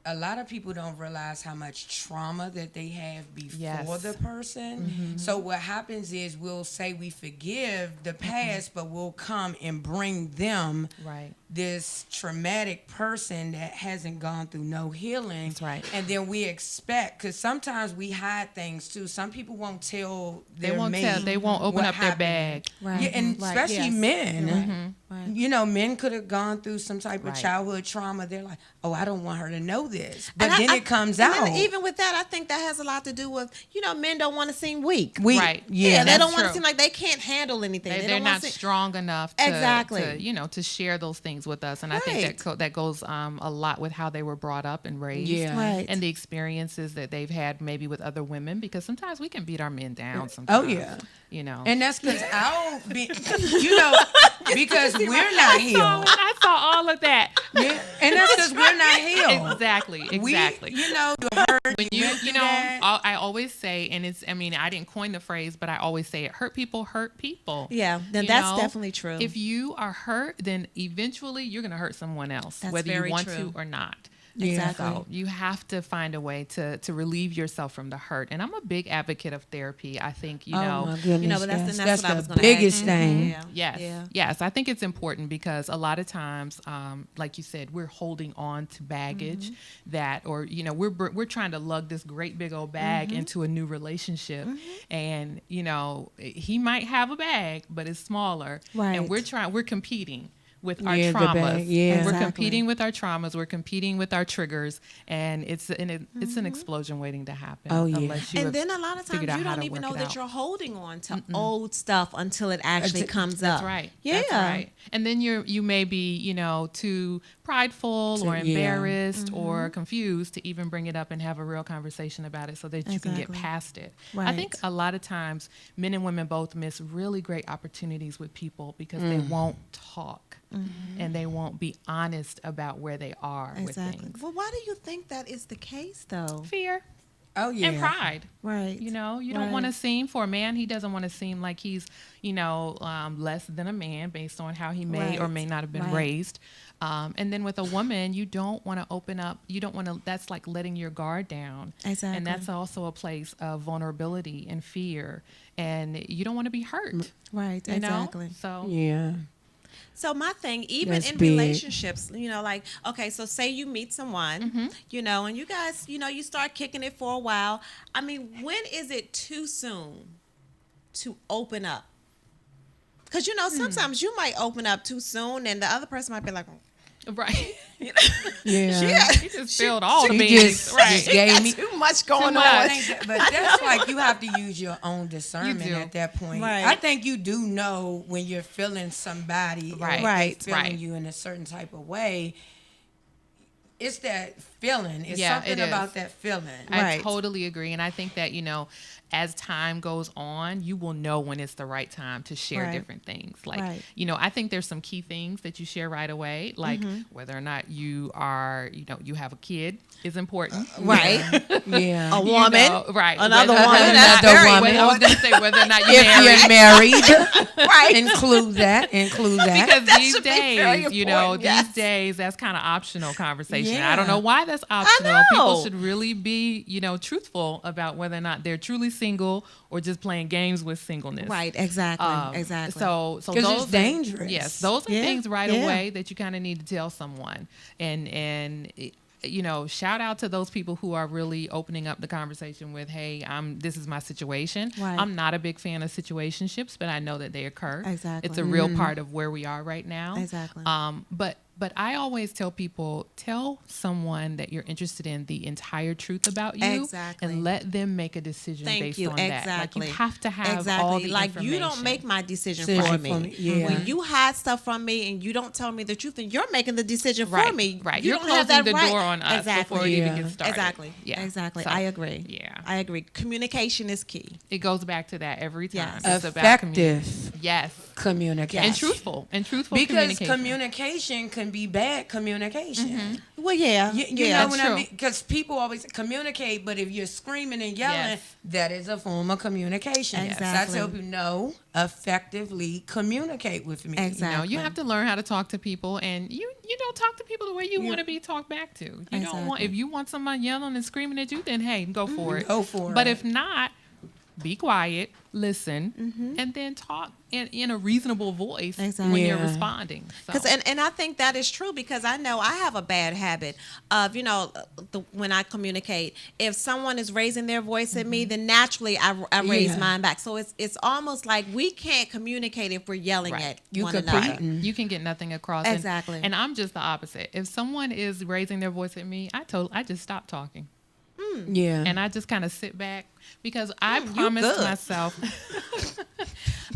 B: a lot of people don't realize how much trauma that they have before the person. So what happens is we'll say we forgive the past, but we'll come and bring them this traumatic person that hasn't gone through no healing.
D: That's right.
B: And then we expect, because sometimes we hide things too. Some people won't tell their mate.
D: They won't open
B: what
D: up their bag.
B: Yeah, and especially men. You know, men could have gone through some type of childhood trauma. They're like, oh, I don't want her to know this. But then it comes out.
C: And even with that, I think that has a lot to do with, you know, men don't want to seem weak.
D: Right.
C: Yeah, they don't want to seem like they can't handle anything.
D: They're not strong enough to share those things with us. And I think that goes a lot with how they were brought up and raised. And the experiences that they've had maybe with other women, because sometimes we can beat our men down sometimes.
B: Oh, yeah.
D: You know.
B: And that's because you know, because we're not healed.
D: I saw all of that.
B: Yeah. And that's because we're not healed.
D: Exactly.
B: We, you know, the hurt.
D: When you know, I always say, and I didn't coin the phrase, but I always say it, hurt people hurt people.
C: Yeah, then that's definitely true.
D: If you are hurt, then eventually you're going to hurt someone else, whether you want to or not.
C: Exactly.
D: So you have to find a way to relieve yourself from the hurt. And I'm a big advocate of therapy. I think,
B: my goodness,
C: you know, but that's
B: that's
C: what I was
B: the
C: gonna
B: biggest
C: ask.
B: thing.
D: Yes. I think it's important because a lot of times, like you said, we're holding on to baggage that, or, you know, we're trying to lug this great big old bag into a new relationship. And, you know, he might have a bag, but it's smaller.
C: Right.
D: And we're competing with our traumas. We're competing with our traumas. We're competing with our triggers, and it's an explosion waiting to happen.
B: Oh, yeah.
D: Unless you
C: and then a lot of times you don't even know that you're holding on to old stuff until it actually comes up.
D: That's right.
C: Yeah.
D: That's right. And then you may be, you know, too prideful or embarrassed or confused to even bring it up and have a real conversation about it so that you can get past it.
C: Right.
D: I think a lot of times men and women both miss really great opportunities with people because they won't talk. And they won't be honest about where they are with things.
C: Well, why do you think that is the case, though?
D: Fear.
B: Oh, yeah.
D: And pride.
C: Right.
D: You know, you don't want to seem, for a man, he doesn't want to seem like he's, you know, less than a man based on how he may or may not have been raised. And then with a woman, you don't want to open up. You don't want to, that's like letting your guard down.
C: Exactly.
D: And that's also a place of vulnerability and fear. And you don't want to be hurt.
C: Right,
D: you
C: exactly.
D: know? So,
B: Yeah.
C: So my thing, even
B: That's
C: in
B: big.
C: relationships, you know, like, okay, so say you meet someone, you know, and you guys, you know, you start kicking it for a while. I mean, when is it too soon to open up? Because, you know, sometimes you might open up too soon and the other person might be like,
D: right.
B: Yeah.
D: She just spilled all the
B: She
D: beans.
B: just gave me
C: too much going
D: much.
C: on.
B: But that's like you have to use your own discernment
D: You do.
B: at that point.
C: Right.
B: I think you do know when you're feeling somebody,
D: Right.
B: or
C: Right.
B: they feeling
D: Right.
B: you in a certain type of way. It's that feeling. It's
D: Yeah,
B: something
D: it is.
B: about that feeling.
D: I
C: Right.
D: totally agree. And I think that, you know, as time goes on, you will know when it's the right time to share
C: Right.
D: different things. Like,
C: Right.
D: you know, I think there's some key things that you share right away, like whether or not you are, you know, you have a kid is important.
C: Right.
B: Yeah.
C: A woman.
D: You know, right.
C: Another
D: Whether-
C: woman. That's
B: Another
C: very
B: woman.
D: I was going to say whether or not you're
B: If
D: married.
B: you're married,
C: Right.
B: include that.
D: Because these
C: should be very
D: days, you know,
C: important, yes.
D: these days, that's kind of optional conversation.
B: Yeah.
D: I don't know why that's optional.
C: know.
D: People should really be, you know, truthful about whether or not they're truly single or just playing games with singleness.
C: Right, exactly. Exactly.
D: So
B: 'Cause
D: those
B: it's dangerous.
D: Yes, those are
C: Yeah,
D: things right
C: yeah.
D: away that you kind of need to tell someone. And you know, shout out to those people who are really opening up the conversation with, "Hey, this is my situation.
C: Right.
D: I'm not a big fan of situationships, but I know that they occur.
C: Exactly.
D: It's a real part of where we are right now.
C: Exactly.
D: But But I always tell people, tell someone that you're interested in the entire truth about you,
C: Exactly.
D: and let them make a decision based on that. Like, you have to have all the
C: like
D: information.
C: you don't make my decision
B: Decision
C: for
B: for
C: me.
B: me, yeah.
C: When you hide stuff from me and you don't tell me the truth, then you're making the decision for me.
D: Right.
C: You
D: You're
C: don't have
D: closing
C: that
D: the
C: right.
D: door on us before it even gets started.
C: Exactly.
D: Yeah.
C: Exactly.
D: So,
C: I agree.
D: Yeah.
C: I agree. Communication is key.
D: It goes back to that every time.
C: Yes.
D: It's about
B: Effective
D: yes.
B: communication.
D: And truthful.
B: Because
D: communication.
B: communication can be bad communication.
C: Well, yeah.
B: You
C: yeah.
B: know what
D: true.
B: I mean? Because people always communicate, but if you're screaming and yelling,
D: Yes.
B: that is a form of communication.
C: Exactly.
B: So I tell people, no, effectively communicate with me.
C: Exactly.
D: You have to learn how to talk to people, and you don't talk to people the way you want to be talked back to. You don't want, if you want someone yelling and screaming at you, then hey, go for it.
B: Go for
D: But
B: it.
D: if not, be quiet, listen, and then talk in a reasonable voice
C: Exactly.
D: when you're
B: Yeah.
D: responding. So.
C: And I think that is true because I know I have a bad habit of, when I communicate, if someone is raising their voice at me, then naturally I raise
B: Yeah.
C: mine back. So it's almost like we can't communicate if we're yelling
D: Right.
C: at
B: You
C: one
B: compete.
C: another.
D: You can get nothing across.
C: Exactly.
D: And I'm just the opposite. If someone is raising their voice at me, I just stop talking.
B: Yeah.
D: And I just kind of sit back because I
C: you
D: promised
C: good.
D: myself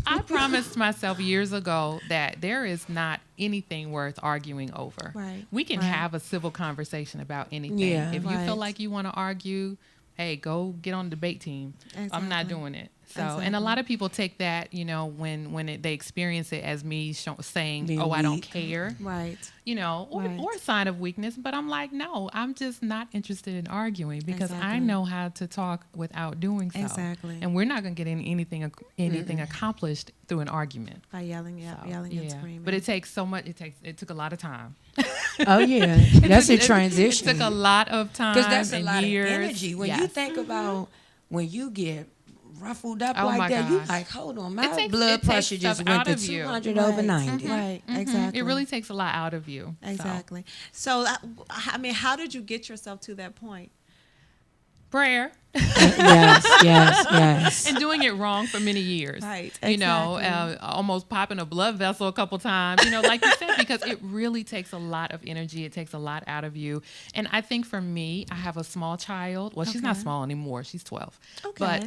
D: I promised myself years ago that there is not anything worth arguing over.
C: Right,
D: We can
C: right.
D: have a civil conversation about anything.
B: Yeah.
D: If you
C: Right.
D: feel like you want to argue, hey, go get on the debate team. I'm not
C: Exactly.
D: doing it. So,
C: Exactly.
D: and a lot of people take that, when they experience it as me saying,
B: Being
D: "Oh, I don't
B: weak.
D: care,"
C: Right.
D: or a sign of weakness. But I'm like, no, I'm just not interested in arguing because I
C: Exactly.
D: know how to talk without doing so.
C: Exactly.
D: And we're not going to get anything accomplished through an argument.
C: By yelling,
D: So,
C: yelling and screaming.
D: But it takes so much. It took a lot of time.
B: Oh yeah, that's a transition.
D: It took a lot of time.
B: Because that's a
D: and
B: lot
D: years.
B: of energy. When you
D: Yes.
B: think about when you get ruffled up
D: Oh,
B: like
D: my
B: that, you
D: gosh.
B: like, hold on, my
D: It takes-
B: blood
D: it takes
B: pressure just
D: stuff
B: went
D: out
B: to
D: of you.
B: 200 over 90.
C: Right.
D: Mhm.
C: Exactly.
D: It really takes a lot out of you. So.
C: Exactly. So, how did you get yourself to that point?
D: Prayer.
B: yes.
D: And doing it wrong for many years.
C: Right,
D: Exactly. Almost popping a blood vessel a couple times, like you said, because it really takes a lot of energy. It takes a lot out of you. And I think for me, I have a small child. Well, she's not
C: Okay.
D: small anymore. She's 12.
C: Okay.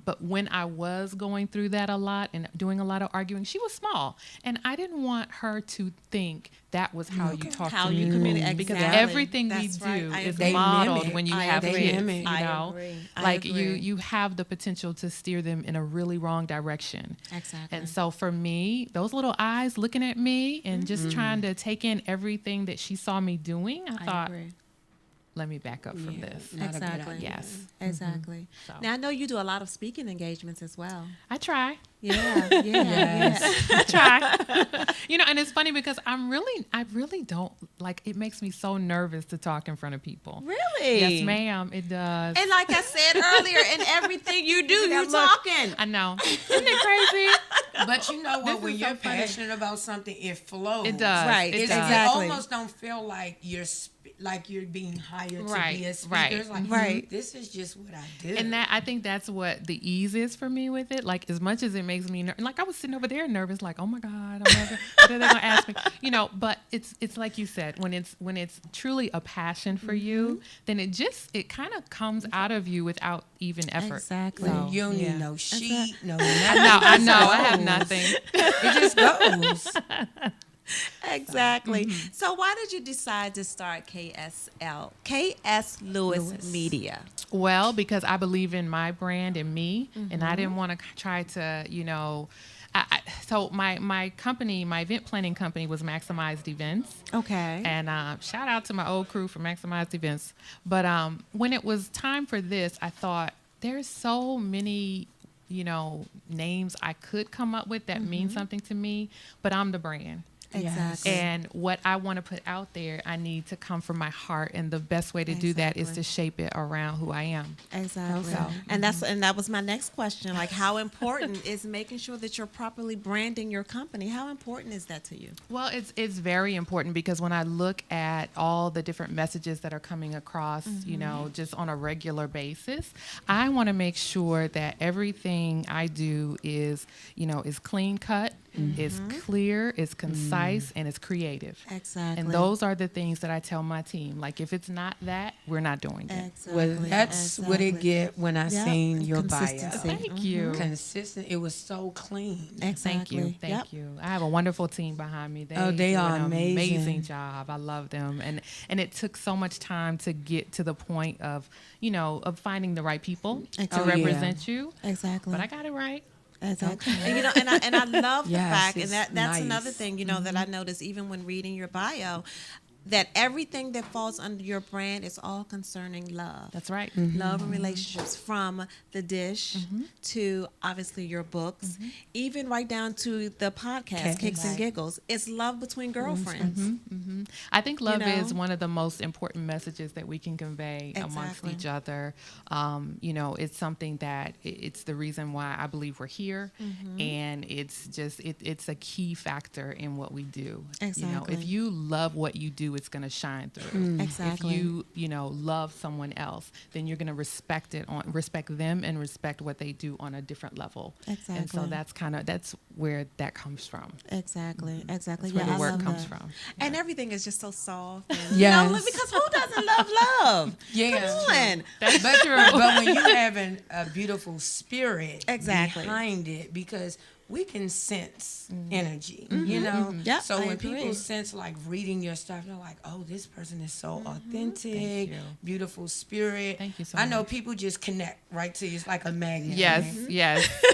D: But when I was going through that a lot and doing a lot of arguing, she was small. And I didn't want her to think that was how you talk
C: How
D: to
C: you
D: me.
C: communicate.
D: Because
C: Exactly.
D: everything
C: That's
D: we
C: right.
D: do
C: I
D: is
C: agree.
B: They
D: modeled
B: mimic.
D: when you
C: I
D: have
C: agree.
D: kids.
B: Mimic.
C: I
D: know?
C: agree. I
D: Like
C: agree.
D: you have the potential to steer them in a really wrong direction.
C: Exactly.
D: And so for me, those little eyes looking at me and just
C: Mm-hmm.
D: trying to take in everything that she saw me doing, I
C: I
D: thought,
C: agree.
D: let me back up from this.
B: Not a good
C: Exactly.
B: idea.
D: Yes.
C: Exactly.
D: So.
C: Now I know you do a lot of speaking engagements as well.
D: I try.
C: Yeah.
B: Yes.
D: I try. And it's funny because I really don't like, it makes me so nervous to talk in front of people.
C: Really?
D: Yes, ma'am, it does.
C: And like I said earlier, in everything you do, you're
B: look.
C: talking.
D: I know. Isn't it crazy?
B: But you know
D: This
B: what? When
D: is
B: you're
D: so funny.
B: passionate about something, it flows.
D: It does.
C: Right.
D: It
B: It
D: does.
C: Exactly.
B: almost don't feel like you're being hired to
D: Right,
B: be a speaker.
D: right.
B: It's like,
C: Right.
B: this is just what I do.
D: And I think that's what the ease is for me with it. Like, as much as it makes me like, I was sitting over there nervous, like, oh my God, what are they gonna ask me? But it's like you said, when it's truly a passion for you, then it kind of comes out of you without even effort.
C: Exactly.
D: So,
B: you don't
D: yeah.
B: need no sheet, no nothing.
D: I know. I have
B: It
D: nothing.
B: just goes.
C: Exactly. So why did you decide to start KS Lewis Media?
D: Well, because I believe in my brand and me, and I didn't want to try to, so my company, my event planning company was Maximized Events.
C: Okay.
D: And shout out to my old crew for Maximized Events. But when it was time for this, I thought there's so many, names I could come up with that mean something to me, but I'm the brand.
C: Exactly.
D: And what I want to put out there, I need to come from my heart, and the best way to do that is to shape it around who I am.
C: Exactly.
D: So,
C: And that was my next question. Like, how important is making sure that you're properly branding your company? How important is that to you?
D: Well, it's very important because when I look at all the different messages that are coming across, just on a regular basis, I want to make sure that everything I do is clean cut, is clear, is concise. concise, and it's creative.
C: Exactly.
D: And those are the things that I tell my team. Like, if it's not that, we're not doing it.
C: Exactly.
B: Well, that's what it get when I seen your bio.
C: Consistency.
D: Thank you.
B: Consistent. It was so clean.
C: Exactly.
D: Thank you. Thank you. I have a wonderful team behind me.
B: They
D: do
B: are
D: an
B: amazing.
D: amazing job. I love them. And it took so much time to get to the point of, of finding the right people to
C: Exactly.
D: represent you.
C: Exactly.
D: But I got it right.
C: Exactly. And I love the
B: Yes,
C: fact, and
B: it's
C: that's
B: nice.
C: another thing, that I noticed even when reading your bio, that everything that falls under your brand is all concerning love.
D: That's right.
C: Love and relationships, from the dish to obviously your books, even right down to the podcast, Kicks and Giggles. It's love between girlfriends.
D: I think love
C: You know?
D: is one of the most important messages that we can convey amongst
C: Exactly.
D: each other. It's something that it's the reason why I believe we're here, and it's just it's a key factor in what we do.
C: Exactly.
D: If you love what you do, it's going to shine through.
C: Exactly.
D: If you love someone else, then you're going to respect them and respect what they do on a different level.
C: Exactly.
D: And so that's where that comes from.
C: Exactly. Exactly.
D: That's where
C: Yeah,
D: the
C: I
D: work
C: love
D: comes
C: that.
D: from.
C: And everything is just so soft. And,
B: Yes.
C: because who doesn't love love?
B: Yeah.
C: Come on.
B: But when you having a beautiful spirit
C: Exactly.
B: behind it, because we can sense energy, you know?
C: Yep,
B: So
C: I
B: when
C: agree.
B: people sense, like, reading your stuff, they're like, oh, this person is so authentic,
D: Thank you.
B: beautiful spirit.
D: Thank you so
B: I know
D: much.
B: people just connect right to you. It's like a magnet.
D: Yes,
B: right?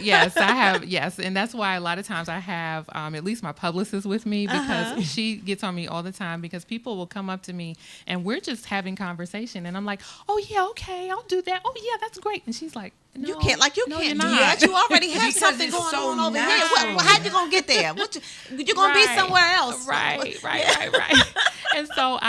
D: yes, I have, yes. And that's why a lot of times I have at least my publicist with me, because she gets on me all the time, because people will come up to me and we're just having conversation. And I'm like, oh, yeah, okay, I'll do that. Oh, yeah, that's great. And she's like, no,
C: You can't
D: no,
C: do
D: you're
C: that.
D: not.
C: You already have
B: Because
C: something
B: it's
C: going
B: so
C: on over here.
B: natural.
C: How you gonna get there? You're gonna be somewhere else.
D: Right. And so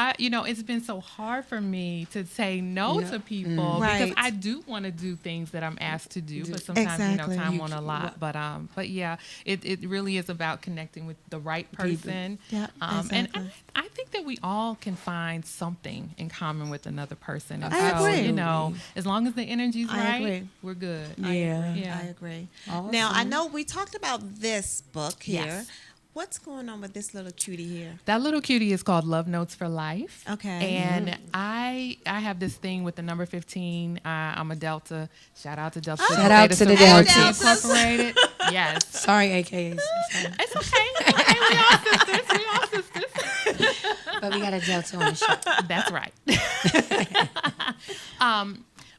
D: it's been so hard for me to say no to people,
C: Right.
D: because I do want to do things that I'm asked to do, but sometimes
C: Exactly.
D: time won't allow. But yeah, it really is about connecting with the right person.
C: Yeah,
D: And
C: exactly.
D: I think that we all can find something in common with another person. And
C: I
D: so,
C: agree.
D: as long as the energy's
C: I
D: right,
C: agree.
D: we're good.
B: Yeah.
D: Yeah.
C: I agree.
B: Awesome.
C: Now I know we talked about this book here.
D: Yes.
C: What's going on with this little cutie here?
D: That little cutie is called Love Notes for Life.
C: Okay.
D: And I have this thing with the number 15. I'm a Delta. Shout out to Delta.
C: Oh.
B: Shout out to the
D: Sorority
C: Deltas.
D: Incorporated. Yes.
B: Sorry, AKAs.
D: It's okay. We all sisters.
B: But we got a Delta on the show.
D: That's right.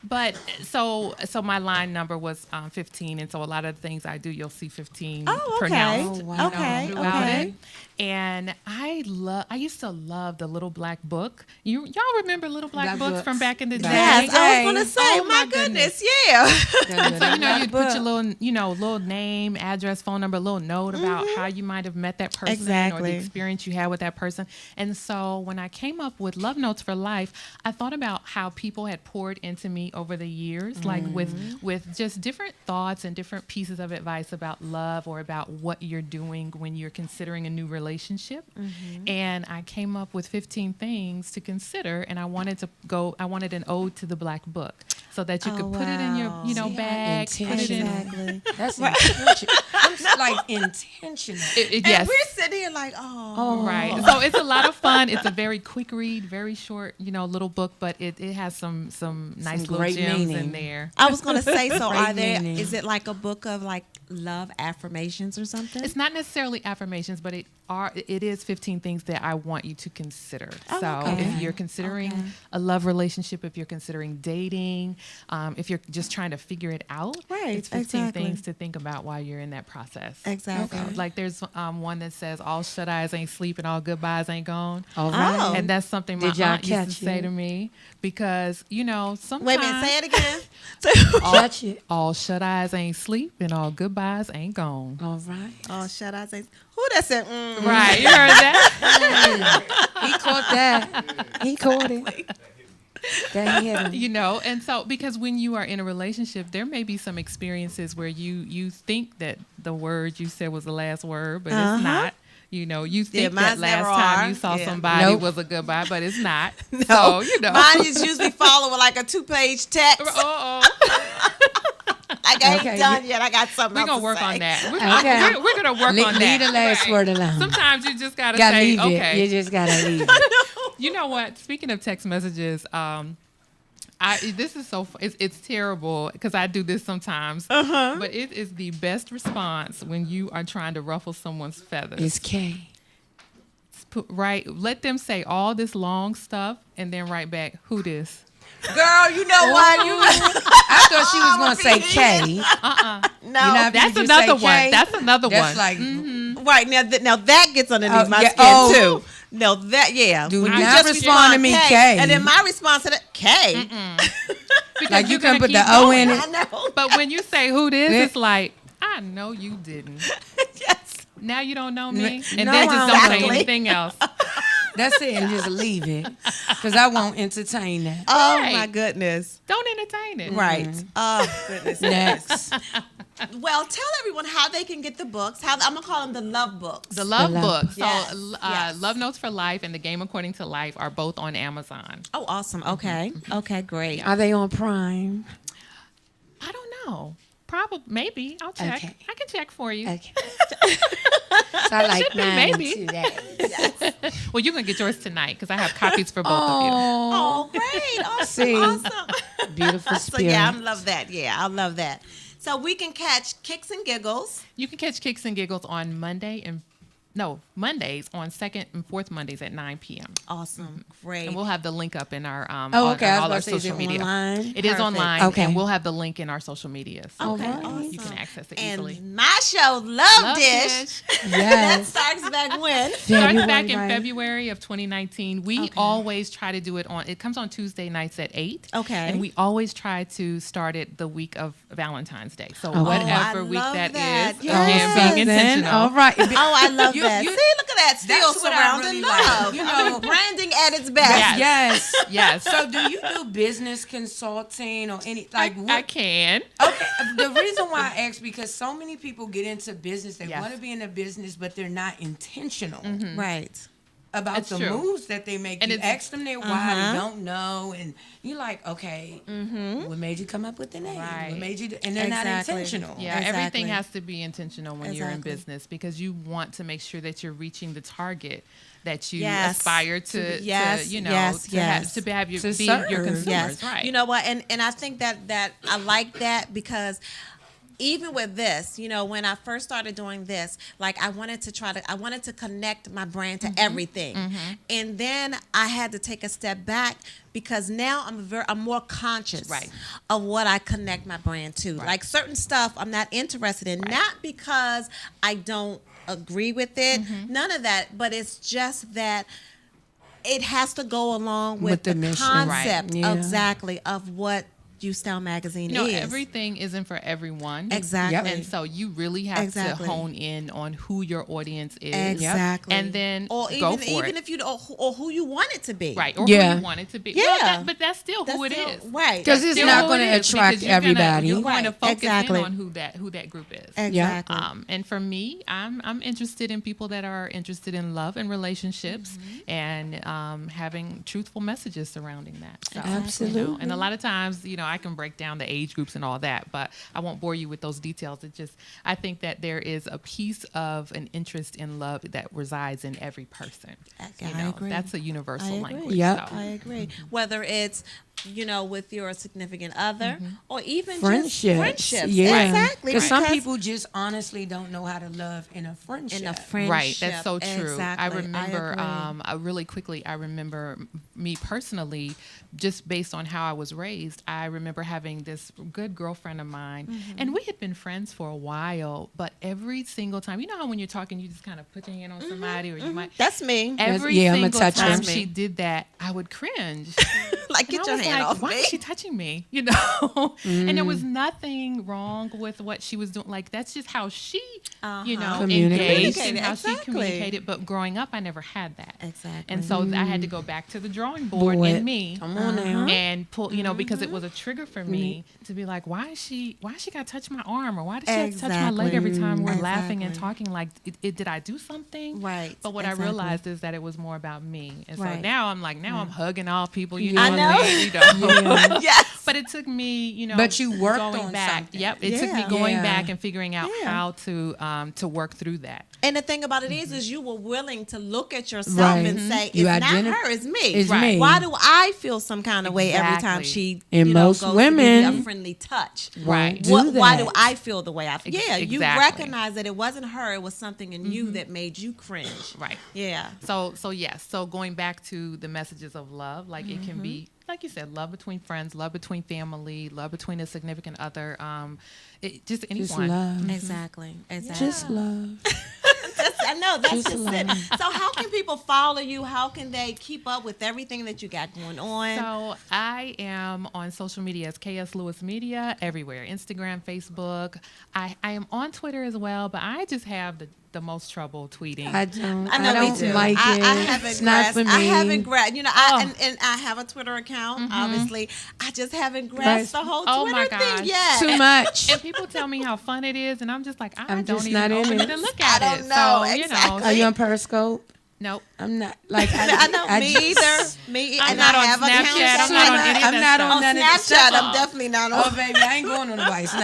D: But so my line number was 15, and so a lot of the things I do, you'll see 15
C: Oh, okay.
D: pronounced
B: Oh, wow.
C: Okay.
D: throughout
C: Okay.
D: it. And I used to love the Little Black Book. Y'all remember Little Black
B: Black
D: Books
B: books.
D: from back in the day?
C: Yes, I was gonna say.
D: Oh,
C: my
D: my
C: goodness, yeah.
D: So you'd put your little name, address, phone number, little note about how you might have met that person or
C: Exactly.
D: the experience you had with that person. And so when I came up with Love Notes for Life, I thought about how people had poured into me over the years, like with just different thoughts and different pieces of advice about love or about what you're doing when you're considering a new relationship. And I came up with 15 things to consider, and I wanted an ode to the Black Book, so that you could put it in your,
C: wow.
D: bag. Put it in.
C: Exactly.
B: That's intentional. I'm like intentional.
D: Yes.
C: And we're sitting here like, oh.
D: Right. So it's a lot of fun. It's a very quick read, very short, little book, but it has some nice little
B: great
D: gems in
B: meaning.
D: there.
C: I was gonna say, so
B: Great
C: are there?
B: meaning.
C: Is it like a book of like love affirmations or something?
D: It's not necessarily affirmations, but it is 15 things that I want you to consider.
C: Oh,
D: So
C: okay.
D: if you're considering a love relationship, if you're considering dating, if you're just trying to figure it out,
C: Right,
D: it's 15
C: exactly.
D: things to think about while you're in that process.
C: Exactly.
D: So, like there's one that says all shut eyes ain't sleep and all goodbyes ain't gone.
B: All right.
C: Oh.
D: And that's something my
B: Did y'all
D: aunt used
B: catch
D: to say
B: it?
D: to me, because sometimes
C: Wait a minute, say it again.
B: Catch it.
D: all shut eyes ain't sleep and all goodbyes ain't gone.
B: All right.
C: Oh, shut I say? Who that said?
D: Right, you heard that?
B: He caught that. He caught it. That hit him.
D: And so because when you are in a relationship, there may be some experiences where you think that the word you said was the last word, but it's not. You think that
C: mine's
D: last
C: never
D: time
C: are.
D: you saw
C: Yeah.
D: somebody
B: Nope.
D: was a goodbye, but it's not.
C: No,
D: So,
C: mine is usually followed with like a 2-page text.
D: Oh.
C: I ain't
B: Okay.
C: done yet. I got something
D: We're
C: else
D: gonna work
C: to say.
D: on that.
B: Okay.
D: We're gonna work on that.
B: Leave the last
D: Right.
B: word alone.
D: Sometimes you just gotta
B: Gotta
D: say,
B: leave
D: okay.
B: it. You just gotta leave it.
D: You know what? Speaking of text messages, this is it's terrible because I do this sometimes. But it is the best response when you are trying to ruffle someone's feathers.
B: It's K.
D: Let them say all this long stuff and then write back, who this?
C: Girl, you know what?
B: I thought she was gonna say K.
C: No,
D: That's
B: just
D: another
B: say
D: one.
B: K?
D: That's another
B: That's
D: one.
B: like
C: right now that gets underneath my
B: yeah,
C: skin too. No, that
B: Do
C: When you
B: not
C: just
B: respond to me, K.
C: And then my response to that, K.
D: Because
B: like you
D: you're
B: can
D: gonna
B: put
D: keep
B: the O
D: going.
B: in
C: I
B: it.
C: know.
D: But when you say who this, it's like, I know you didn't.
C: Yes.
D: Now you don't know me. And
B: No,
D: then just don't say
C: exactly.
D: anything else.
B: That's it, and just leave it, because I won't entertain that.
C: Oh
D: Right.
C: my goodness.
D: Don't entertain it.
C: Right. Oh goodness.
B: Next,
C: Well, tell everyone how they can get the books. How I'm gonna call them the love books.
D: The Love
B: Love
D: Book.
B: Book.
D: So,
C: Yes, yes.
D: Love Notes for Life and The Game According to Life are both on Amazon.
C: Oh, awesome. Okay. Okay, great.
B: are they on Prime?
D: I don't know. Probably, maybe. I'll check.
B: Okay.
D: I can check for you.
B: Okay. So I like
D: Should be,
B: mine
D: maybe.
B: today.
D: Well, you're going to get yours tonight because I have copies for both of you.
C: Oh, great. Awesome.
B: See.
C: Awesome.
B: Beautiful
C: So
B: spirit.
C: yeah, I love that. Yeah, I love that. So we can catch Kicks and Giggles.
D: You can catch Kicks and Giggles on Mondays on second and fourth Mondays at 9 p.m.
C: Awesome. Great.
D: And we'll have the link up in our
B: Oh, okay. I
D: all our
B: was about to say,
D: social
B: is it
D: media.
B: online?
D: It is
C: Perfect.
D: online,
B: Okay.
D: and we'll have the link in our social media. So
C: Okay,
B: Alright.
C: awesome.
D: you can access it easily.
C: And my show, Love Dish,
D: Dish.
C: that
B: Yes.
C: starts back when?
D: Starts back in
B: right?
D: February of 2019. We
C: Okay.
D: always try to do it it comes on Tuesday nights at 8.
C: Okay.
D: And we always try to start it the week of Valentine's Day. So
B: Oh,
D: whatever
C: I
D: week
C: love
D: that
C: that.
D: is,
C: Yes.
D: again, being
B: Then,
D: intentional.
B: all right.
C: Oh, I love
B: You-
C: that.
B: you-
C: See, look at that. Still
B: That's what I
C: surrounding
B: really like.
C: love.
B: You
C: I mean,
B: know-
C: branding at its best.
D: Yes.
B: Yes.
D: Yes.
B: So do you do business consulting or any like
D: I
B: what?
D: can.
B: Okay, the reason why I ask because so many people get into business, they
D: Yes.
B: want to be in a business, but they're not intentional
C: Right.
B: about
D: It's
B: the
D: true.
B: moves that they make.
D: And
B: You
D: it's-
B: ask them their why, they don't know, and you're like, okay, what made you come up with the name?
D: Right.
B: What made you? And they're not
C: Exactly.
B: intentional.
D: Yeah,
C: Exactly.
D: everything has to be intentional when you're in
C: Exactly.
D: business because you want to make sure that you're reaching the target that you
C: Yes.
D: aspire to,
C: Yes,
D: you know,
C: yes,
D: to,
C: yes.
D: Have, to have your,
B: To
D: be
B: serve.
D: your consumers.
C: Yes.
D: Right.
C: You know what? And I think that I like that because even with this, you know, when I first started doing this, like I wanted to connect my brand to everything. And then I had to take a step back because now I'm more conscious
D: Right.
C: of what I connect my brand to.
D: Right.
C: Like certain stuff I'm not interested in,
D: Right.
C: not because I don't agree with it, none of that, but it's just that it has to go along with
B: the
C: the
B: mission.
C: concept
B: Right. Yeah.
C: exactly of what UStyle magazine
D: you know,
C: is.
D: everything isn't for everyone.
C: Exactly.
D: And so you really have
C: Exactly.
D: to hone in on who your audience is.
C: Exactly.
D: And then
C: or
D: go
C: even
D: for
C: even
D: it.
C: if you or who you want it to be.
D: Right. Or
B: Yeah.
D: who you want it to be.
C: Yeah.
D: Well, but that's still
C: That's
D: who it
C: still-
D: is.
C: Right.
B: Because it's
D: Still
B: not
D: who
B: going
D: it
B: to
D: is,
B: attract
D: because you're gonna-
B: everybody.
D: You're going to
C: Right,
D: focus
C: exactly.
D: in on who that group is.
C: Exactly.
D: And for me, I'm interested in people that are interested in love and relationships and having truthful messages surrounding that. So,
B: Absolutely.
D: you know, and a lot of times, you know, I can break down the age groups and all that, but I won't bore you with those details. I think that there is a piece of an interest in love that resides in every person.
C: I
D: You know,
C: agree.
D: that's a universal
C: I agree.
D: language.
B: Yep.
D: So.
C: I agree. Whether it's with your significant other or even
B: Friendships.
C: just friendships.
B: Yeah.
C: Exactly.
B: Because some people just honestly don't know how to love in a friendship.
C: in a friendship.
D: Right, that's so true.
C: Exactly.
D: I remember,
C: agree.
D: really quickly, I remember me personally, just based on how I was raised, I remember having this good girlfriend of mine, and we had been friends for a while, but every single time, you know how when you're talking, you just kind of put your hand on somebody, or you might,
C: That's me.
D: every
B: yeah, I'ma
D: single
B: touch
D: time
B: her.
D: she did that, I would cringe.
C: Like,
D: And
C: get
D: I
C: your
D: was
C: hand
D: like,
C: off
D: why
C: me.
D: is she touching me? You know? And there was nothing wrong with what she was doing. Like, that's just how she,
B: Communicated.
D: engaged and how she
C: Exactly.
D: communicated. But growing up, I never had that.
C: Exactly.
D: And so I had to go back to the drawing board
B: Boy,
D: in me.
B: Come on now.
D: And pull, because it was a trigger for me to be like, why she got to touch my arm, or why does she have to touch my leg every time we're laughing and
C: Exactly.
D: talking? Like, did I do something?
C: Right.
D: But what
C: Exactly.
D: I realized is that it was more about me, and so
C: Right.
D: now I'm like, I'm hugging all people,
C: I know.
D: what I mean?
C: Yes.
D: But it took me,
B: But you worked
D: going
B: on
D: back.
B: something.
D: Yep, it took me
C: Yeah.
D: going
B: Yeah.
D: back and figuring out
C: Yeah.
D: how to work through that.
C: And the thing about it is you were willing to look at yourself
B: Right.
C: and say,
B: You
C: it's not
B: identif-
C: her, it's me.
B: it's
D: Right.
B: me.
C: Why do I feel some kind of way every time
D: Exactly.
C: she
B: And most
C: goes
B: women
C: to give me a friendly touch?
D: Right.
B: do
C: Why
B: that.
C: do I feel the way I feel? Yeah, you
D: Exactly.
C: recognize that it wasn't her, it was something in you that made you cringe.
D: Right.
C: Yeah.
D: So yes. So going back to the messages of love, like it can be, like you said, love between friends, love between family, love between a significant other, just anyone.
B: Just love.
C: Exactly.
B: Just love.
C: I know that's
B: Just
C: just it.
B: love.
C: So how can people follow you? How can they keep up with everything that you got going on?
D: So I am on social media as KS Lewis Media everywhere, Instagram, Facebook. I am on Twitter as well, but I just have the most trouble tweeting.
B: I don't.
C: I know
B: I
C: we
B: don't
C: do.
B: like it.
C: I haven't
B: It's not for me.
C: I haven't grasped. You know,
D: Oh.
C: and I have a Twitter account. Obviously, I just haven't
B: Grasp.
C: grasped the whole
D: Oh,
C: Twitter
D: my
C: thing
D: gosh.
C: yet.
B: Too much.
D: And people tell me how fun it is, and I'm just like, I
B: I'm
D: don't
B: just
D: even
B: not in
D: open
B: it.
D: it and look
C: I
D: at
C: don't
D: it.
C: know,
D: So,
C: exactly.
B: Are you on Periscope?
D: Nope.
B: I'm not. Like
C: I know me
B: just-
C: either. Me,
D: I'm
C: and
D: not
C: I
D: on
C: have
D: Snapchat.
C: accounts.
D: I'm not on any of
B: I'm
D: that
B: not on
C: On
B: none of that
C: Snapchat,
B: stuff.
C: I'm definitely not on.
B: Oh, baby, I ain't going on the bikes.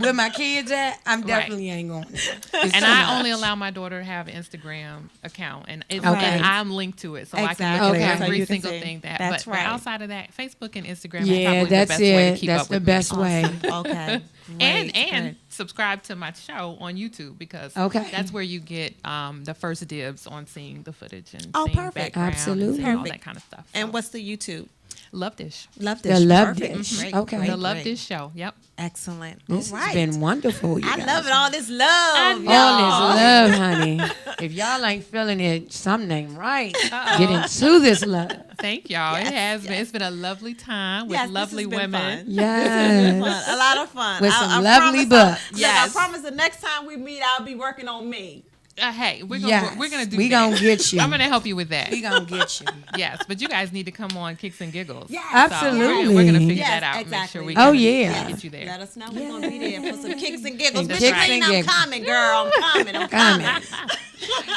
B: Where my kids at, I'm definitely ain't going. It's
D: And
B: too
D: I
B: much.
D: only allow my daughter to have an Instagram account, and
B: Okay.
D: and I'm linked to it, so I can
C: Exactly.
D: look at
B: Okay.
D: every
C: So you can
D: single
C: see.
D: thing that.
C: That's
D: but
C: right.
D: outside of that, Facebook and Instagram is
B: Yeah,
D: probably
B: that's
D: the best way to
B: it.
D: keep
B: That's
D: up
B: the
D: with
B: best
D: me.
B: way.
C: Okay.
D: And
C: Great.
D: subscribe to my show on YouTube because
B: Okay.
D: that's where you get the first dibs on seeing the footage and
C: Oh,
D: seeing
C: perfect.
D: background
B: Absolutely.
D: and seeing all
C: Perfect.
D: that kind of stuff.
C: And
D: So,
C: what's the YouTube?
D: Love Dish.
C: Love
B: The
C: Dish.
B: Love
C: Perfect.
B: Dish.
C: Great,
B: Okay.
C: great,
D: The Love
C: great.
D: Dish show. Yep.
C: Excellent.
B: This
C: All
B: has
C: right.
B: been wonderful. You
C: I
B: guys.
C: love it. All this love.
D: know.
B: All this love, honey. If y'all ain't feeling it, something ain't right. Get into this love.
D: Thank y'all.
C: Yes,
D: it has been.
C: yes.
D: It's been a lovely time with
C: Yes, this
D: lovely
C: has been
D: women.
C: fun.
B: Yes.
C: Fun. A lot of fun.
B: With some
C: I
B: lovely
C: promise
B: books.
C: Look,
D: Yes.
C: I promise the next time we meet, I'll be working on me.
D: Hey, we're gonna
B: Yes.
D: we're gonna do.
B: We
D: that.
B: gonna get you.
D: I'm gonna help you with that.
B: We gonna get you.
D: Yes, but you guys need to come on Kicks and Giggles.
C: Yes.
B: Absolutely.
D: We're gonna figure
C: Yes,
D: that out.
C: exactly.
D: Make sure we
B: Oh,
D: can
B: yeah.
D: get you there.
C: Let us know. We're going to be there for some kicks and giggles.
B: And
C: Miss
B: kicks
C: Green,
B: and
C: I'm
B: giggles.
C: coming, girl. I'm coming. I'm
B: Coming.
C: coming.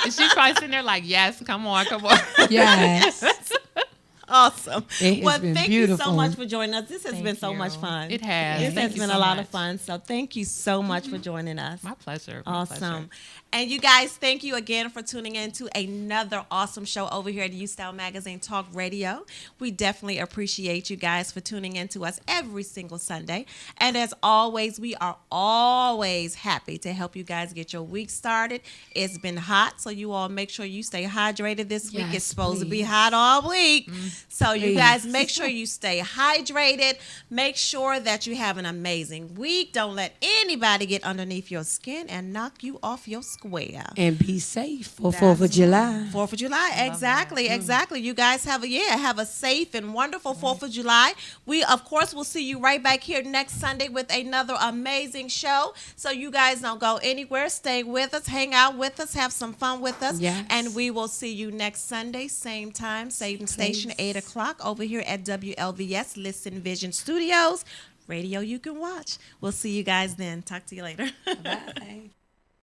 D: And she's probably sitting there like, yes, come on.
B: Yes.
C: Awesome.
B: It has
C: Well,
B: been
C: thank you so
B: beautiful.
C: much for joining us. This has
D: Thank
C: been so
D: you.
C: much fun.
D: It has.
C: This
D: Thank
C: has
D: you
C: been
D: so
C: a lot
D: much.
C: of fun. So thank you so much for joining us.
D: My pleasure. My pleasure.
C: Awesome. And you guys, thank you again for tuning in to another awesome show over here at UStyle Magazine Talk Radio. We definitely appreciate you guys for tuning in to us every single Sunday. And as always, we are always happy to help you guys get your week started. It's been hot, so you all make sure you stay hydrated this week.
B: Yes,
C: It's supposed to be
B: please.
C: hot all week. So you
B: Please.
C: guys make sure you stay hydrated. Make sure that you have an amazing week. Don't let anybody get underneath your skin and knock you off your square.
B: And be safe for 4th of July.
C: 4th of July, exactly. You guys have a safe and wonderful 4th of July. We of course will see you right back here next Sunday with another amazing show. So you guys don't go anywhere. Stay with us, hang out with us, have some fun with us.
B: Yes.
C: And we will see you next Sunday, same time, same station, 8:00 over here at WLVS Listen Vision Studios. Radio you can watch. We'll see you guys then. Talk to you later.
B: Bye.